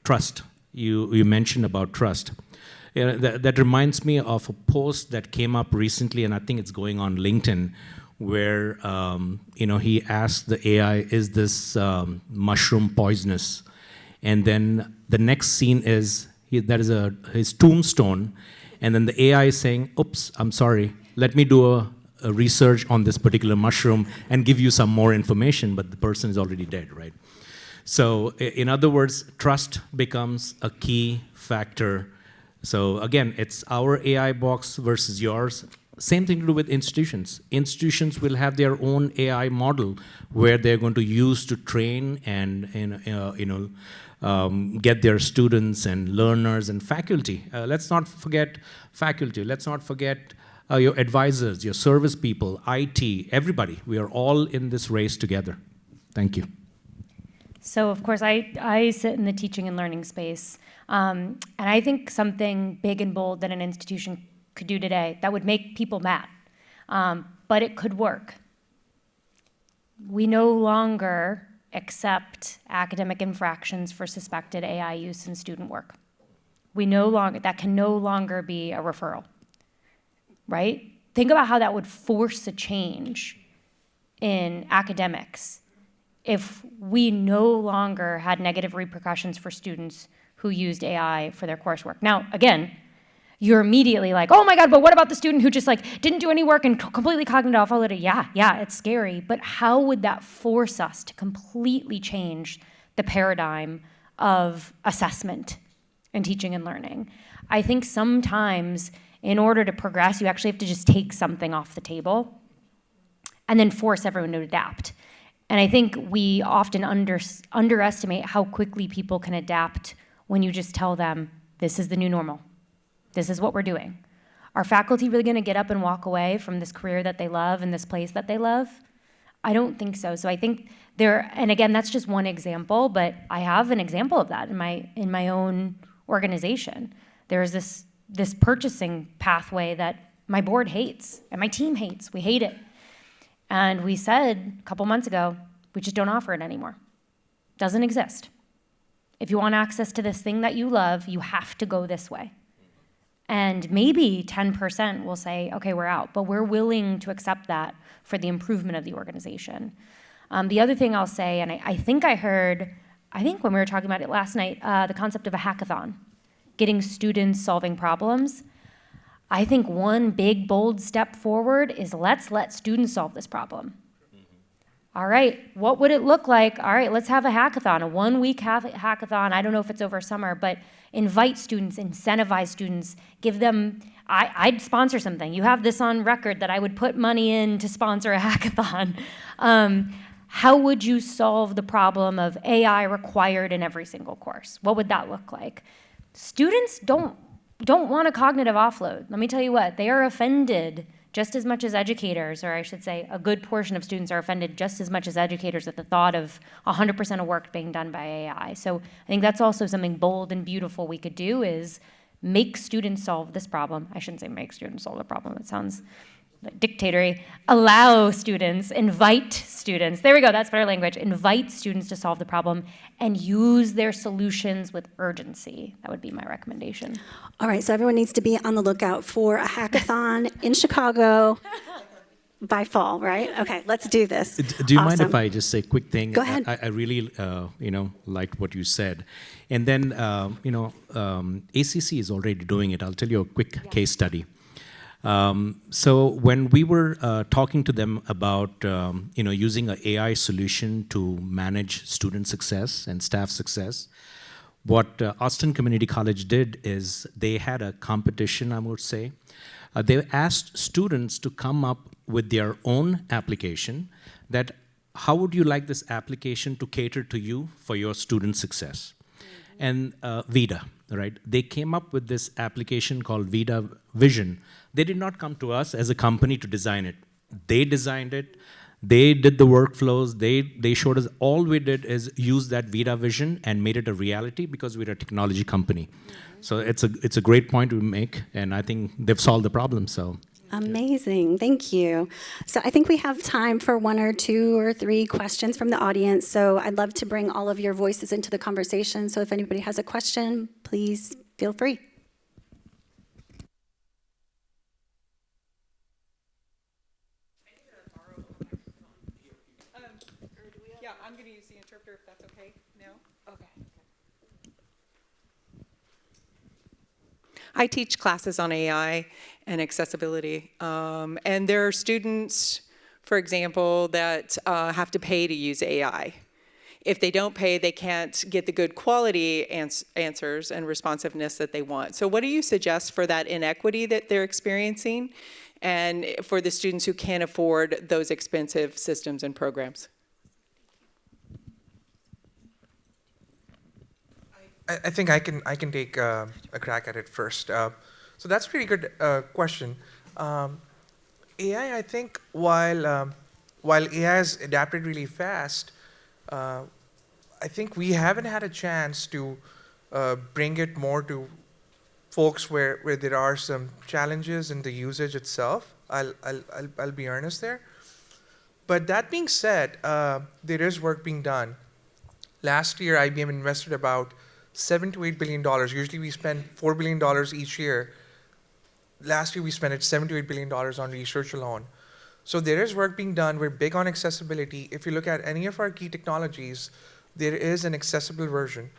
[SPEAKER 3] trust. You mentioned about trust. That reminds me of a post that came up recently, and I think it's going on LinkedIn, where he asked the AI, "Is this mushroom poisonous?" And then the next scene is his tombstone, and then the AI is saying, "Oops, I'm sorry. Let me do a research on this particular mushroom and give you some more information," but the person is already dead, right? So in other words, trust becomes a key factor. So again, it's our AI box versus yours. Same thing to do with institutions. Institutions will have their own AI model where they're going to use to train and get their students and learners and faculty. Let's not forget faculty. Let's not forget your advisors, your service people, IT, everybody. We are all in this race together. Thank you.
[SPEAKER 2] So, of course, I sit in the teaching and learning space. And I think something big and bold that an institution could do today that would make people mad, but it could work. We no longer accept academic infractions for suspected AI use in student work. That can no longer be a referral, right? Think about how that would force a change in academics if we no longer had negative repercussions for students who used AI for their coursework. Now, again, you're immediately like, oh my God, but what about the student who just didn't do any work and completely cognitive offloaded? Yeah, it's scary, but how would that force us to completely change the paradigm of assessment in teaching and learning? I think sometimes in order to progress, you actually have to just take something off the table and then force everyone to adapt. And I think we often underestimate how quickly people can adapt when you just tell them, this is the new normal. This is what we're doing. Are faculty really going to get up and walk away from this career that they love and this place that they love? I don't think so. So I think and again, that's just one example, but I have an example of that in my own organization. There's this purchasing pathway that my board hates and my team hates. We hate it. And we said a couple months ago, we just don't offer it anymore. Doesn't exist. If you want access to this thing that you love, you have to go this way. And maybe 10% will say, okay, we're out, but we're willing to accept that for the improvement of the organization. The other thing I'll say, and I think when we were talking about it last night, the concept of a hackathon, getting students solving problems. I think one big, bold step forward is let's let students solve this problem. All right, what would it look like? All right, let's have a hackathon, a one-week hackathon. I don't know if it's over summer, but invite students, incentivize students, give them, I'd sponsor something. You have this on record that I would put money in to sponsor a hackathon. How would you solve the problem of AI required in every single course? What would that look like? Students don't want a cognitive offload. Let me tell you what, they are offended just as much as educators, or I should say a good portion of students are offended just as much as educators at the thought of 100% of work being done by AI. So I think that's also something bold and beautiful we could do is make students solve this problem. I shouldn't say make students solve the problem, it sounds like dictatory. Allow students, invite students, there we go, that's better language, invite students to solve the problem and use their solutions with urgency. That would be my recommendation.
[SPEAKER 1] All right, so everyone needs to be on the lookout for a hackathon in Chicago by fall, right? Okay, let's do this.
[SPEAKER 3] Do you mind if I just say a quick thing?
[SPEAKER 1] Go ahead.
[SPEAKER 3] I really, liked what you said. And then, ACC is already doing it. I'll tell you a quick case study. So when we were talking to them about using an AI solution to manage student success and staff success, what Austin Community College did is they had a competition, I would say. They asked students to come up with their own application that how would you like this application to cater to you for your student success? And VIDA, right? They came up with this application called VIDA Vision. They did not come to us as a company to design it. They designed it. They did the workflows. They showed us. All we did is use that VIDA Vision and made it a reality because we're a technology company. So it's a great point to make, and I think they've solved the problem. So.
[SPEAKER 1] Amazing, thank you. So I think we have time for 1 or 2 or 3 questions from the audience. So I'd love to bring all of your voices into the conversation. So if anybody has a question, please feel free.
[SPEAKER 7] No? Okay. I teach classes on AI and accessibility, and there are students, for example, that have to pay to use AI. If they don't pay, they can't get the good quality answers and responsiveness that they want. So what do you suggest for that inequity that they're experiencing and for the students who can't afford those expensive systems and programs?
[SPEAKER 4] I think I can take a crack at it first. So that's a pretty good question. AI, I think, while AI has adapted really fast, I think we haven't had a chance to bring it more to folks where there are some challenges in the usage itself. I'll be earnest there. But that being said, there is work being done. Last year, IBM invested about $7 to $8 billion. Usually we spend $4 billion each year. Last year we spent $7 to $8 billion on research alone. So there is work being done. We're big on accessibility. If you look at any of our key technologies, there is an accessible version.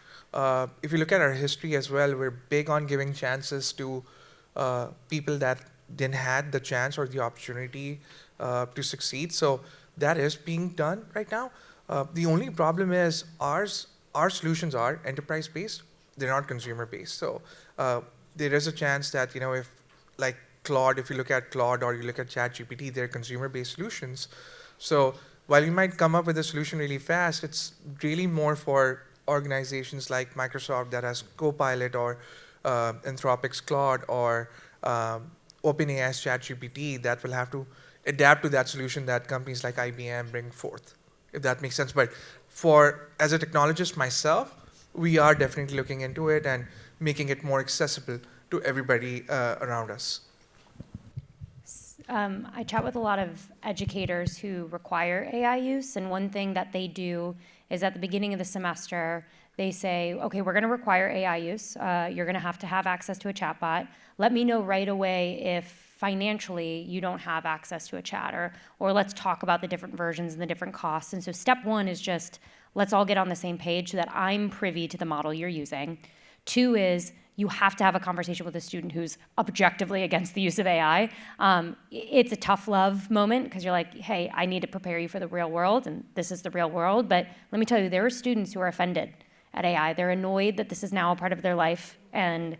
[SPEAKER 4] If you look at our history as well, we're big on giving chances to people that didn't have the chance or the opportunity to succeed. So that is being done right now. The only problem is our solutions are enterprise-based. They're not consumer-based. So there is a chance that, if like Claude, if you look at Claude or you look at ChatGPT, they're consumer-based solutions. So while you might come up with a solution really fast, it's really more for organizations like Microsoft that has Copilot or Anthropic's Claude or OpenAI's ChatGPT that will have to adapt to that solution that companies like IBM bring forth, if that makes sense. But as a technologist myself, we are definitely looking into it and making it more accessible to everybody around us.
[SPEAKER 2] I chat with a lot of educators who require AI use, and one thing that they do is at the beginning of the semester, they say, okay, we're gonna require AI use. You're gonna have to have access to a chatbot. Let me know right away if financially you don't have access to a chat, or let's talk about the different versions and the different costs. And so step one is just, let's all get on the same page so that I'm privy to the model you're using. Two is, you have to have a conversation with a student who's objectively against the use of AI. It's a tough love moment because you're like, hey, I need to prepare you for the real world, and this is the real world. But let me tell you, there are students who are offended at AI. They're annoyed that this is now a part of their life. And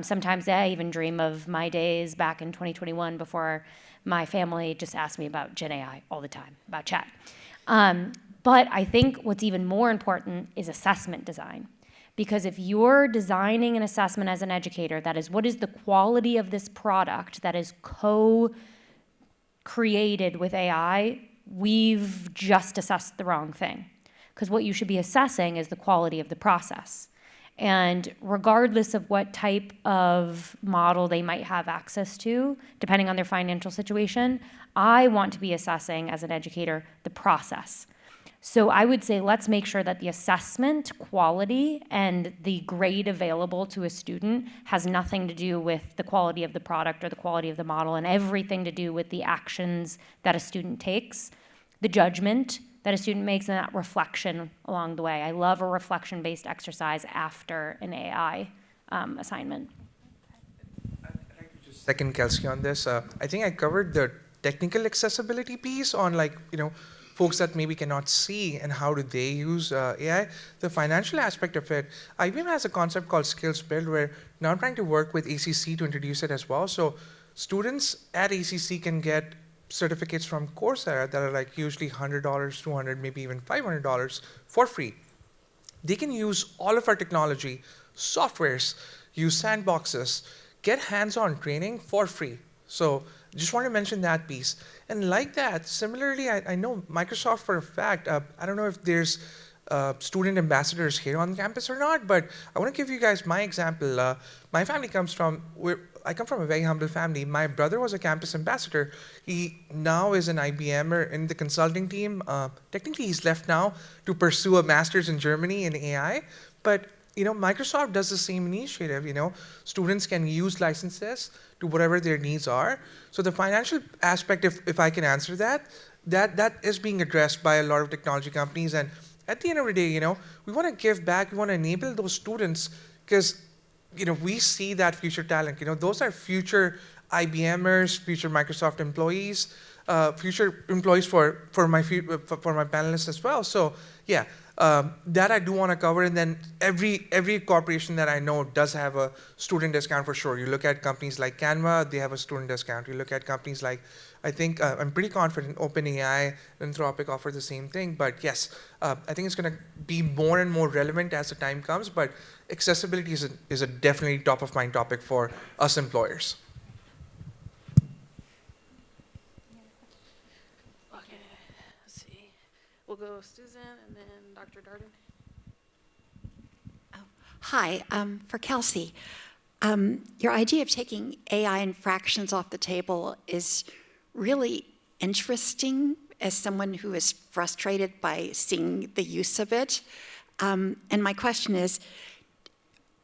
[SPEAKER 2] sometimes I even dream of my days back in 2021 before my family just asked me about Gen AI all the time, about chat. But I think what's even more important is assessment design. Because if you're designing an assessment as an educator, that is, what is the quality of this product that is co-created with AI, we've just assessed the wrong thing. Because what you should be assessing is the quality of the process. And regardless of what type of model they might have access to, depending on their financial situation, I want to be assessing, as an educator, the process. So I would say let's make sure that the assessment quality and the grade available to a student has nothing to do with the quality of the product or the quality of the model, and everything to do with the actions that a student takes, the judgment that a student makes, and that reflection along the way. I love a reflection-based exercise after an AI assignment.
[SPEAKER 4] I'd like to just second Kelsey on this. I think I covered the technical accessibility piece on, folks that maybe cannot see and how do they use AI. The financial aspect of it, IBM has a concept called Skills Build, where now I'm trying to work with ACC to introduce it as well. So students at ACC can get certificates from Coursera that are usually $100, $200, maybe even $500 for free. They can use all of our technology, softwares, use sandboxes, get hands-on training for free. So just want to mention that piece. And like that, similarly, I know Microsoft for a fact, I don't know if there's student ambassadors here on campus or not, but I want to give you guys my example. My family I come from a very humble family. My brother was a campus ambassador. He now is an IBMer in the consulting team. Technically, he's left now to pursue a master's in Germany in AI, but Microsoft does the same initiative. Students can use licenses to whatever their needs are. So the financial aspect, if I can answer that is being addressed by a lot of technology companies. And at the end of the day, we want to give back. We want to enable those students because, we see that future talent. Those are future IBMers, future Microsoft employees, future employees for my panelists as well. So yeah, that I do want to cover. And then every corporation that I know does have a student discount for sure. You look at companies like Canva, they have a student discount. You look at companies like, I think I'm pretty confident OpenAI and Anthropic offer the same thing. But yes, I think it's going to be more and more relevant as the time comes. But accessibility is a definitely top of mind topic for us employers.
[SPEAKER 8] Okay, let's see. We'll go Susanne and then Dr. Darden.
[SPEAKER 9] Hi, for Kelsey. Your idea of taking AI and fractions off the table is really interesting as someone who is frustrated by seeing the use of it. And my question is,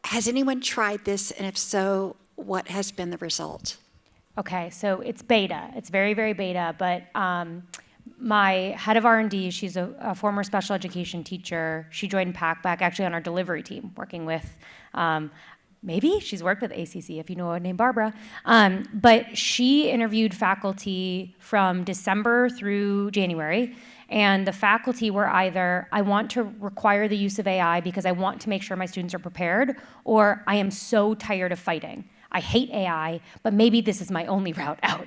[SPEAKER 9] has anyone tried this, and if so, what has been the result?
[SPEAKER 2] Okay, so it's beta. It's very, very beta, but my head of R&D, she's a former special education teacher. She joined Packback actually on our delivery team, working with, maybe she's worked with ACC, if you know a named Barbara. But she interviewed faculty from December through January, and the faculty were either, I want to require the use of AI because I want to make sure my students are prepared, or I am so tired of fighting. I hate AI, but maybe this is my only route out,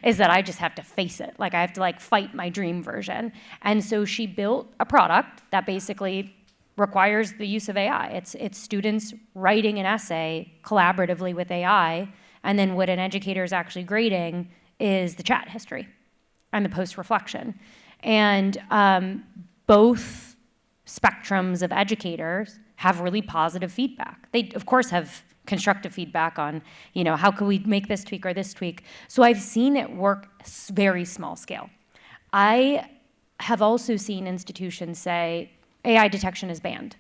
[SPEAKER 2] is that I just have to face it. Like I have to fight my dream version. And so she built a product that basically requires the use of AI. It's students writing an essay collaboratively with AI, and then what an educator is actually grading is the chat history and the post-reflection. And both spectrums of educators have really positive feedback. They, of course, have constructive feedback on, how can we make this tweak or this tweak. So I've seen it work very small scale. I have also seen institutions say AI detection is banned.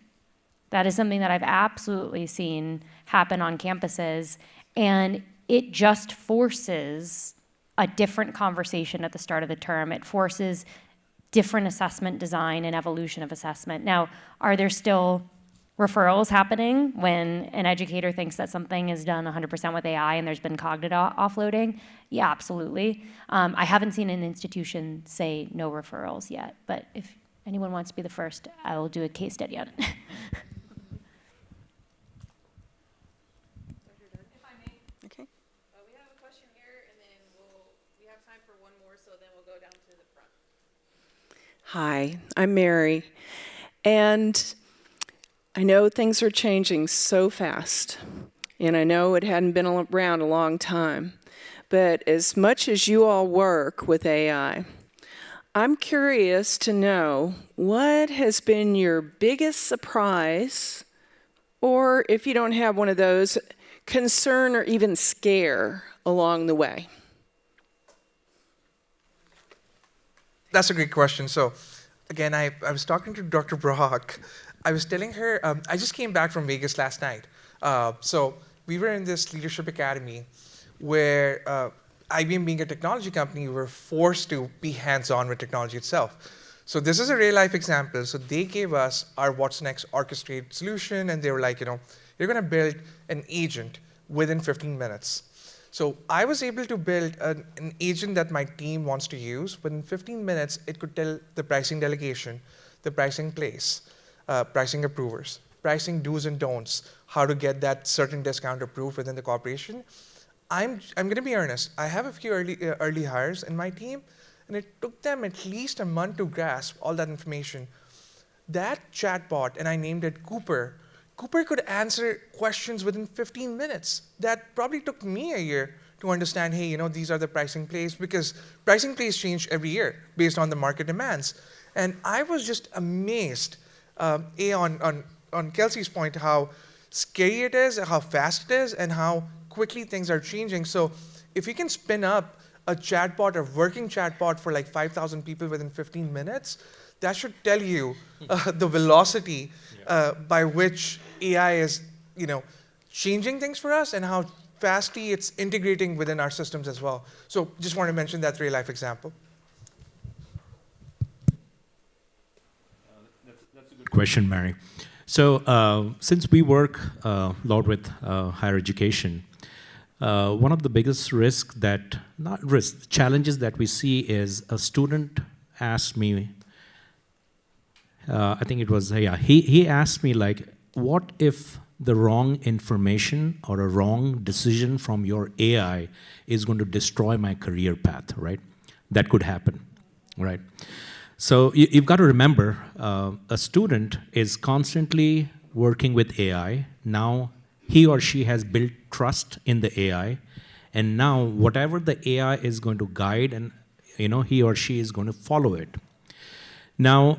[SPEAKER 2] That is something that I've absolutely seen happen on campuses, and it just forces a different conversation at the start of the term. It forces different assessment design and evolution of assessment. Now, are there still referrals happening when an educator thinks that something is done 100% with AI and there's been cognitive offloading? Yeah, absolutely. I haven't seen an institution say no referrals yet, but if anyone wants to be the first, I will do a case study on it.
[SPEAKER 8] If I may.
[SPEAKER 1] Okay.
[SPEAKER 8] We have a question here, and then we have time for one more, so then we'll go down to the front.
[SPEAKER 10] Hi, I'm Mary, and I know things are changing so fast, and I know it hadn't been around a long time, but as much as you all work with AI, I'm curious to know what has been your biggest surprise, or if you don't have one of those, concern or even scare along the way.
[SPEAKER 4] That's a great question. So again, I was talking to Dr. Brock. I was telling her, I just came back from Vegas last night. So we were in this leadership academy where IBM being a technology company, we were forced to be hands-on with technology itself. So this is a real-life example. So they gave us our What's Next orchestrate solution, and they were like, you're going to build an agent within 15 minutes. So I was able to build an agent that my team wants to use. Within 15 minutes, it could tell the pricing delegation, the pricing place, pricing approvers, pricing do's and don'ts, how to get that certain discount approved within the corporation. I'm going to be earnest. I have a few early hires in my team, and it took them at least a month to grasp all that information. That chatbot, and I named it Cooper, Cooper could answer questions within 15 minutes. That probably took me a year to understand, hey, these are the pricing plays, because pricing plays change every year based on the market demands. And I was just amazed, on Kelsey's point, how scary it is, how fast it is, and how quickly things are changing. So if you can spin up a chatbot, a working chatbot for 5,000 people within 15 minutes, that should tell you the velocity by which AI is, changing things for us, and how fastly it's integrating within our systems as well. So just want to mention that real life example.
[SPEAKER 3] Good question, Mary. So since we work a lot with higher education, one of the biggest risks that, not risks, challenges that we see is a student asked me, I think it was, he asked me like, what if the wrong information or a wrong decision from your AI is going to destroy my career path, right? That could happen, right? So you've got to remember, a student is constantly working with AI. Now he or she has built trust in the AI, and now whatever the AI is going to guide, and he or she is going to follow it. Now,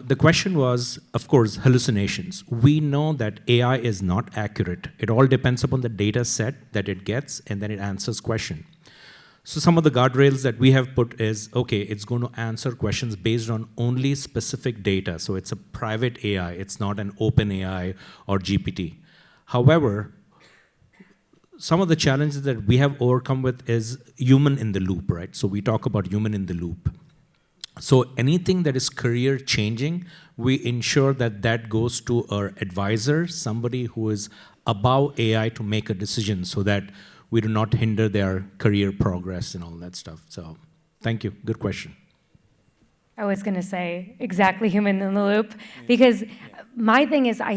[SPEAKER 3] the question was, of course, hallucinations. We know that AI is not accurate. It all depends upon the data set that it gets, and then it answers questions. So some of the guardrails that we have put is, okay, it's going to answer questions based on only specific data. So it's a private AI. It's not an open AI or GPT. However, some of the challenges that we have overcome with is human in the loop, right? So we talk about human in the loop. So anything that is career changing, we ensure that that goes to our advisor, somebody who is above AI to make a decision so that we do not hinder their career progress and all that stuff. So thank you. Good question.
[SPEAKER 2] I was going to say exactly human in the loop, because my thing is I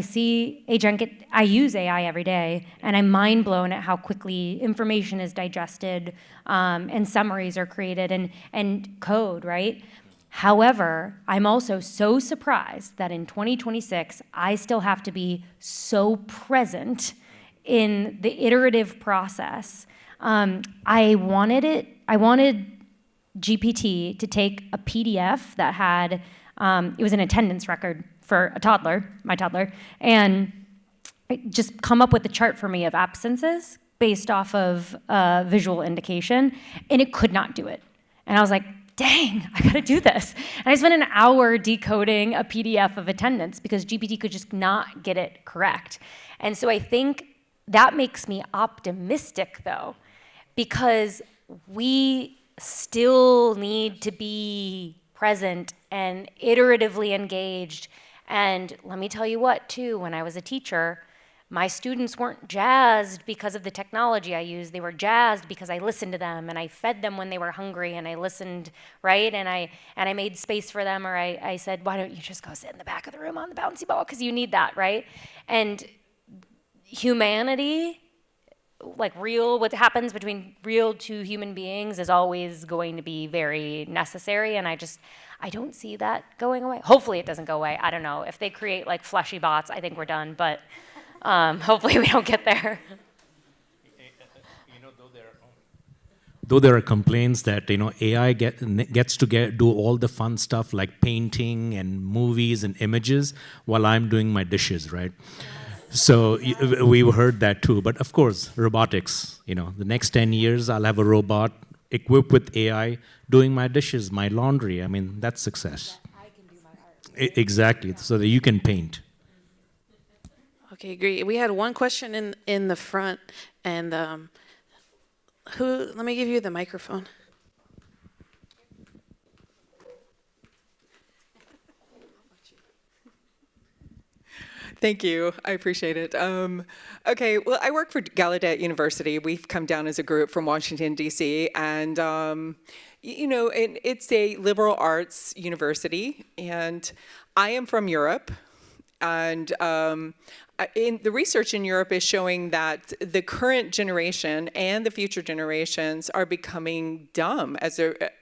[SPEAKER 2] use AI every day, and I'm mind blown at how quickly information is digested, and summaries are created, and code, right? However, I'm also so surprised that in 2026, I still have to be so present in the iterative process. I wanted GPT to take a PDF that had, it was an attendance record for a toddler, my toddler, and just come up with a chart for me of absences based off of visual indication, and it could not do it. And I was like, dang, I gotta do this. And I spent an hour decoding a PDF of attendance because GPT could just not get it correct. And so I think that makes me optimistic, though, because we still need to be present and iteratively engaged. And let me tell you what, too, when I was a teacher, my students weren't jazzed because of the technology I used. They were jazzed because I listened to them, and I fed them when they were hungry, and I listened, right? And I made space for them, or I said, why don't you just go sit in the back of the room on the bouncy ball, because you need that, right? And humanity, like what happens between real two human beings is always going to be very necessary, and I don't see that going away. Hopefully it doesn't go away. I don't know. If they create like fleshy bots, I think we're done, but hopefully we don't get there.
[SPEAKER 3] Though there are complaints that AI gets to do all the fun stuff like painting and movies and images while I'm doing my dishes, right? So we've heard that too. But of course, robotics, the next 10 years, I'll have a robot equipped with AI doing my dishes, my laundry. I mean, that's success. I can do my art. Exactly, so that you can paint.
[SPEAKER 8] Okay, great. We had one question in the front, and let me give you the microphone.
[SPEAKER 7] Thank you. I appreciate it. Okay, well, I work for Gallaudet University. We've come down as a group from Washington, D.C., and it's a liberal arts university, and I am from Europe, and the research in Europe is showing that the current generation and the future generations are becoming dumb, as they're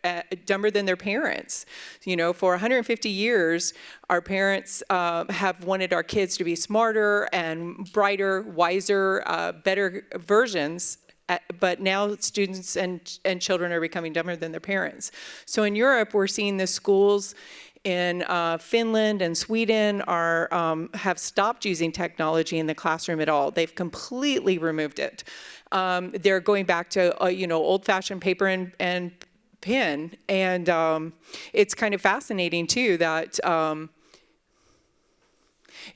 [SPEAKER 7] dumber than their parents. For 150 years, our parents have wanted our kids to be smarter and brighter, wiser, better versions. But now students and children are becoming dumber than their parents. So in Europe, we're seeing the schools in Finland and Sweden have stopped using technology in the classroom at all. They've completely removed it. They're going back to old-fashioned paper and pen, and it's kind of fascinating too that.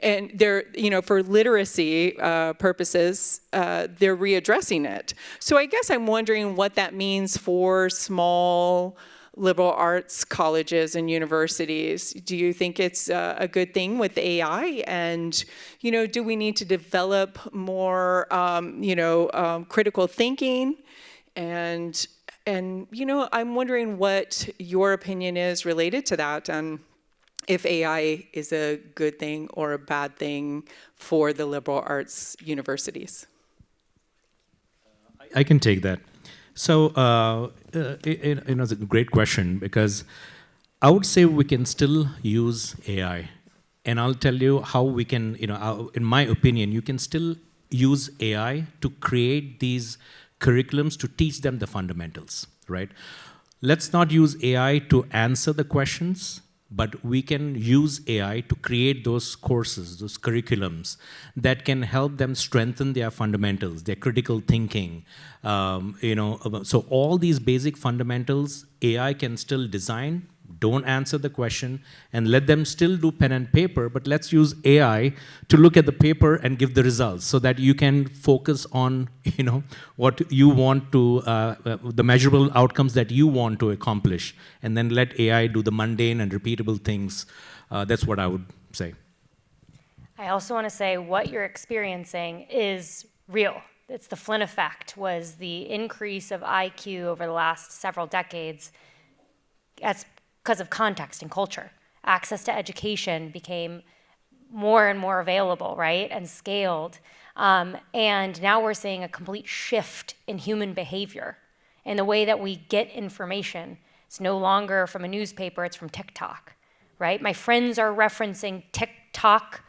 [SPEAKER 7] And they're, for literacy purposes, they're readdressing it. So I guess I'm wondering what that means for small liberal arts colleges and universities. Do you think it's a good thing with AI? And, do we need to develop more, critical thinking? And I'm wondering what your opinion is related to that, and if AI is a good thing or a bad thing for the liberal arts universities.
[SPEAKER 3] I can take that. So, it's a great question, because I would say we can still use AI. And I'll tell you how we can, in my opinion, you can still use AI to create these curriculums to teach them the fundamentals, right? Let's not use AI to answer the questions, but we can use AI to create those courses, those curriculums that can help them strengthen their fundamentals, their critical thinking. So all these basic fundamentals, AI can still design. Don't answer the question, and let them still do pen and paper, but let's use AI to look at the paper and give the results so that you can focus on what you want to, the measurable outcomes that you want to accomplish, and then let AI do the mundane and repeatable things. That's what I would say.
[SPEAKER 2] I also want to say what you're experiencing is real. It's the Flynn effect, was the increase of IQ over the last several decades. That's because of context and culture. Access to education became more and more available, right, and scaled. And now we're seeing a complete shift in human behavior in the way that we get information. It's no longer from a newspaper, it's from TikTok, right? My friends are referencing TikTok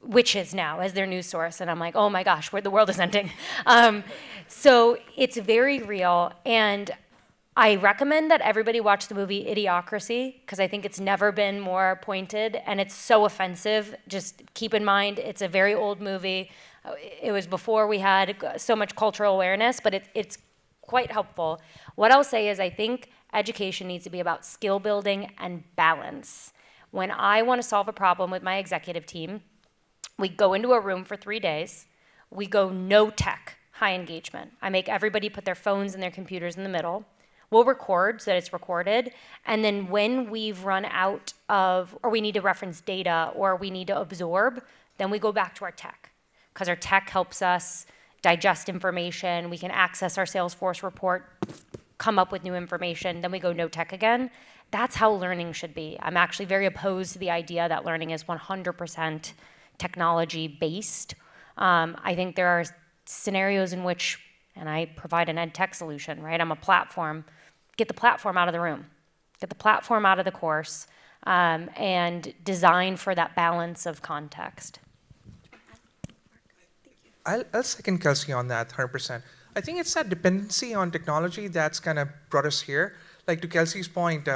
[SPEAKER 2] witches now as their news source, and I'm like, oh my gosh, where the world is ending. So it's very real, and I recommend that everybody watch the movie Idiocracy, because I think it's never been more pointed, and it's so offensive. Just keep in mind, it's a very old movie. It was before we had so much cultural awareness, but it's quite helpful. What I'll say is I think education needs to be about skill building and balance. When I want to solve a problem with my executive team, we go into a room for 3 days. We go no tech, high engagement. I make everybody put their phones and their computers in the middle. We'll record so that it's recorded, and then when we've run out of, or we need to reference data, or we need to absorb, then we go back to our tech, because our tech helps us digest information. We can access our Salesforce report, come up with new information, then we go no tech again. That's how learning should be. I'm actually very opposed to the idea that learning is 100% technology-based. I think there are scenarios in which, and I provide an ed tech solution, right? I'm a platform. Get the platform out of the room. Get the platform out of the course, and design for that balance of context.
[SPEAKER 4] I'll second Kelsey on that 100%. I think it's that dependency on technology that's kind of brought us here. Like to Kelsey's point,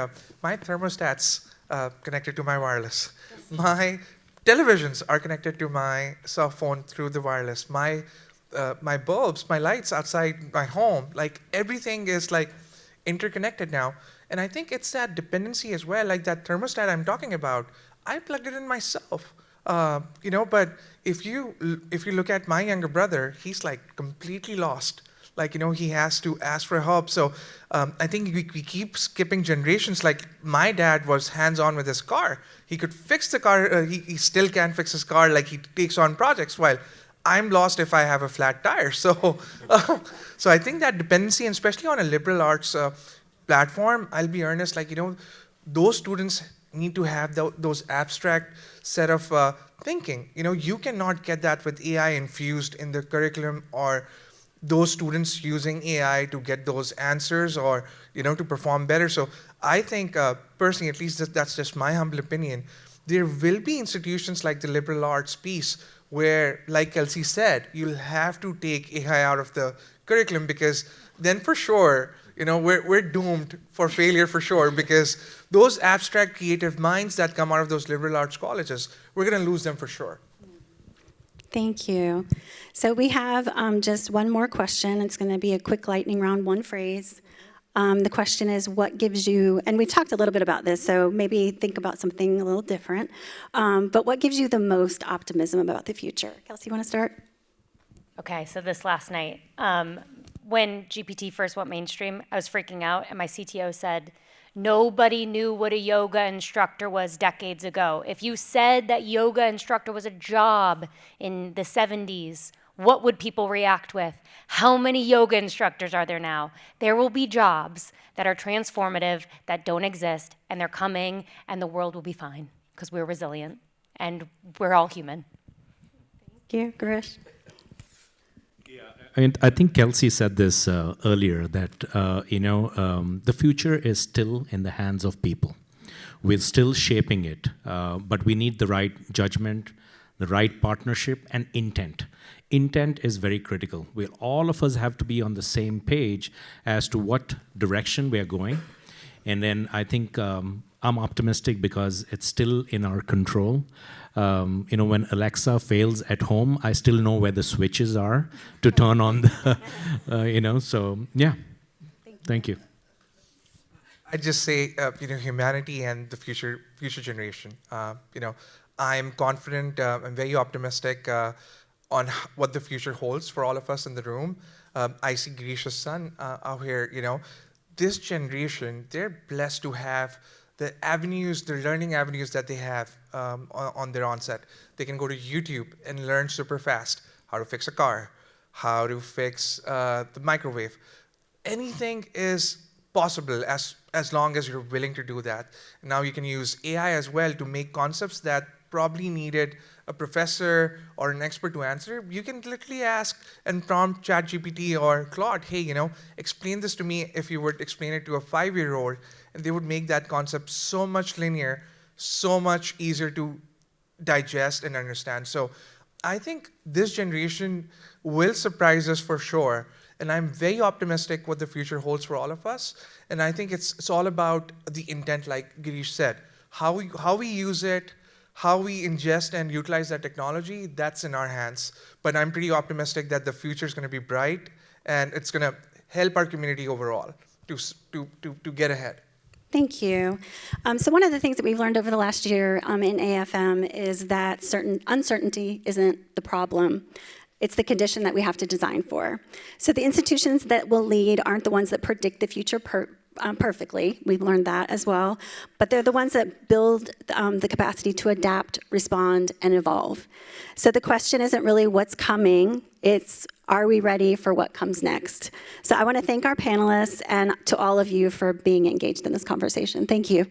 [SPEAKER 4] my thermostats connected to my wireless. My televisions are connected to my cell phone through the wireless. My bulbs, my lights outside my home, like everything is like interconnected now. And I think it's that dependency as well, like that thermostat I'm talking about. I plugged it in myself, but if you look at my younger brother, he's like completely lost. Like, he has to ask for help. So I think we keep skipping generations. Like my dad was hands-on with his car. He could fix the car. He still can't fix his car. Like he takes on projects, while I'm lost if I have a flat tire. So I think that dependency, and especially on a liberal arts platform, I'll be earnest, like, those students need to have those abstract set of thinking. You cannot get that with AI infused in the curriculum, or those students using AI to get those answers, or, to perform better. So I think, personally, at least that's just my humble opinion, there will be institutions like the liberal arts piece where, like Kelsey said, you'll have to take AI out of the curriculum, because then for sure, we're doomed for failure for sure, because those abstract creative minds that come out of those liberal arts colleges, we're going to lose them for sure.
[SPEAKER 1] Thank you. So we have just one more question. It's going to be a quick lightning round, one phrase. The question is, what gives you, and we've talked a little bit about this, so maybe think about something a little different, but what gives you the most optimism about the future? Kelsey, you want to start?
[SPEAKER 2] Okay, so this last night, when GPT first went mainstream, I was freaking out, and my CTO said, nobody knew what a yoga instructor was decades ago. If you said that yoga instructor was a job in the 70s, what would people react with? How many yoga instructors are there now? There will be jobs that are transformative, that don't exist, and they're coming, and the world will be fine, because we're resilient, and we're all human.
[SPEAKER 1] Thank you, Girish.
[SPEAKER 3] I think Kelsey said this earlier, that the future is still in the hands of people. We're still shaping it, but we need the right judgment, the right partnership, and intent. Intent is very critical. All of us have to be on the same page as to what direction we are going. And then I think I'm optimistic because it's still in our control. When Alexa fails at home, I still know where the switches are to turn on the, so yeah. Thank you.
[SPEAKER 4] I'd just say, humanity and the future generation. I'm confident, I'm very optimistic on what the future holds for all of us in the room. I see Girish's son out here, this generation, they're blessed to have the learning avenues that they have on their onset. They can go to YouTube and learn super fast how to fix a car, how to fix the microwave. Anything is possible as long as you're willing to do that. Now you can use AI as well to make concepts that probably needed a professor or an expert to answer. You can literally ask and prompt ChatGPT or Claude, hey, explain this to me if you would explain it to a 5-year-old, and they would make that concept so much linear, so much easier to digest and understand. So I think this generation will surprise us for sure. And I'm very optimistic what the future holds for all of us. And I think it's all about the intent, like Girish said. How we use it, how we ingest and utilize that technology, that's in our hands. But I'm pretty optimistic that the future is going to be bright, and it's going to help our community overall to get ahead.
[SPEAKER 1] Thank you. So one of the things that we've learned over the last year in AFM is that certain uncertainty isn't the problem. It's the condition that we have to design for. So the institutions that will lead aren't the ones that predict the future perfectly. We've learned that as well. But they're the ones that build the capacity to adapt, respond, and evolve. So the question isn't really what's coming. It's, are we ready for what comes next? So I want to thank our panelists and to all of you for being engaged in this conversation. Thank you.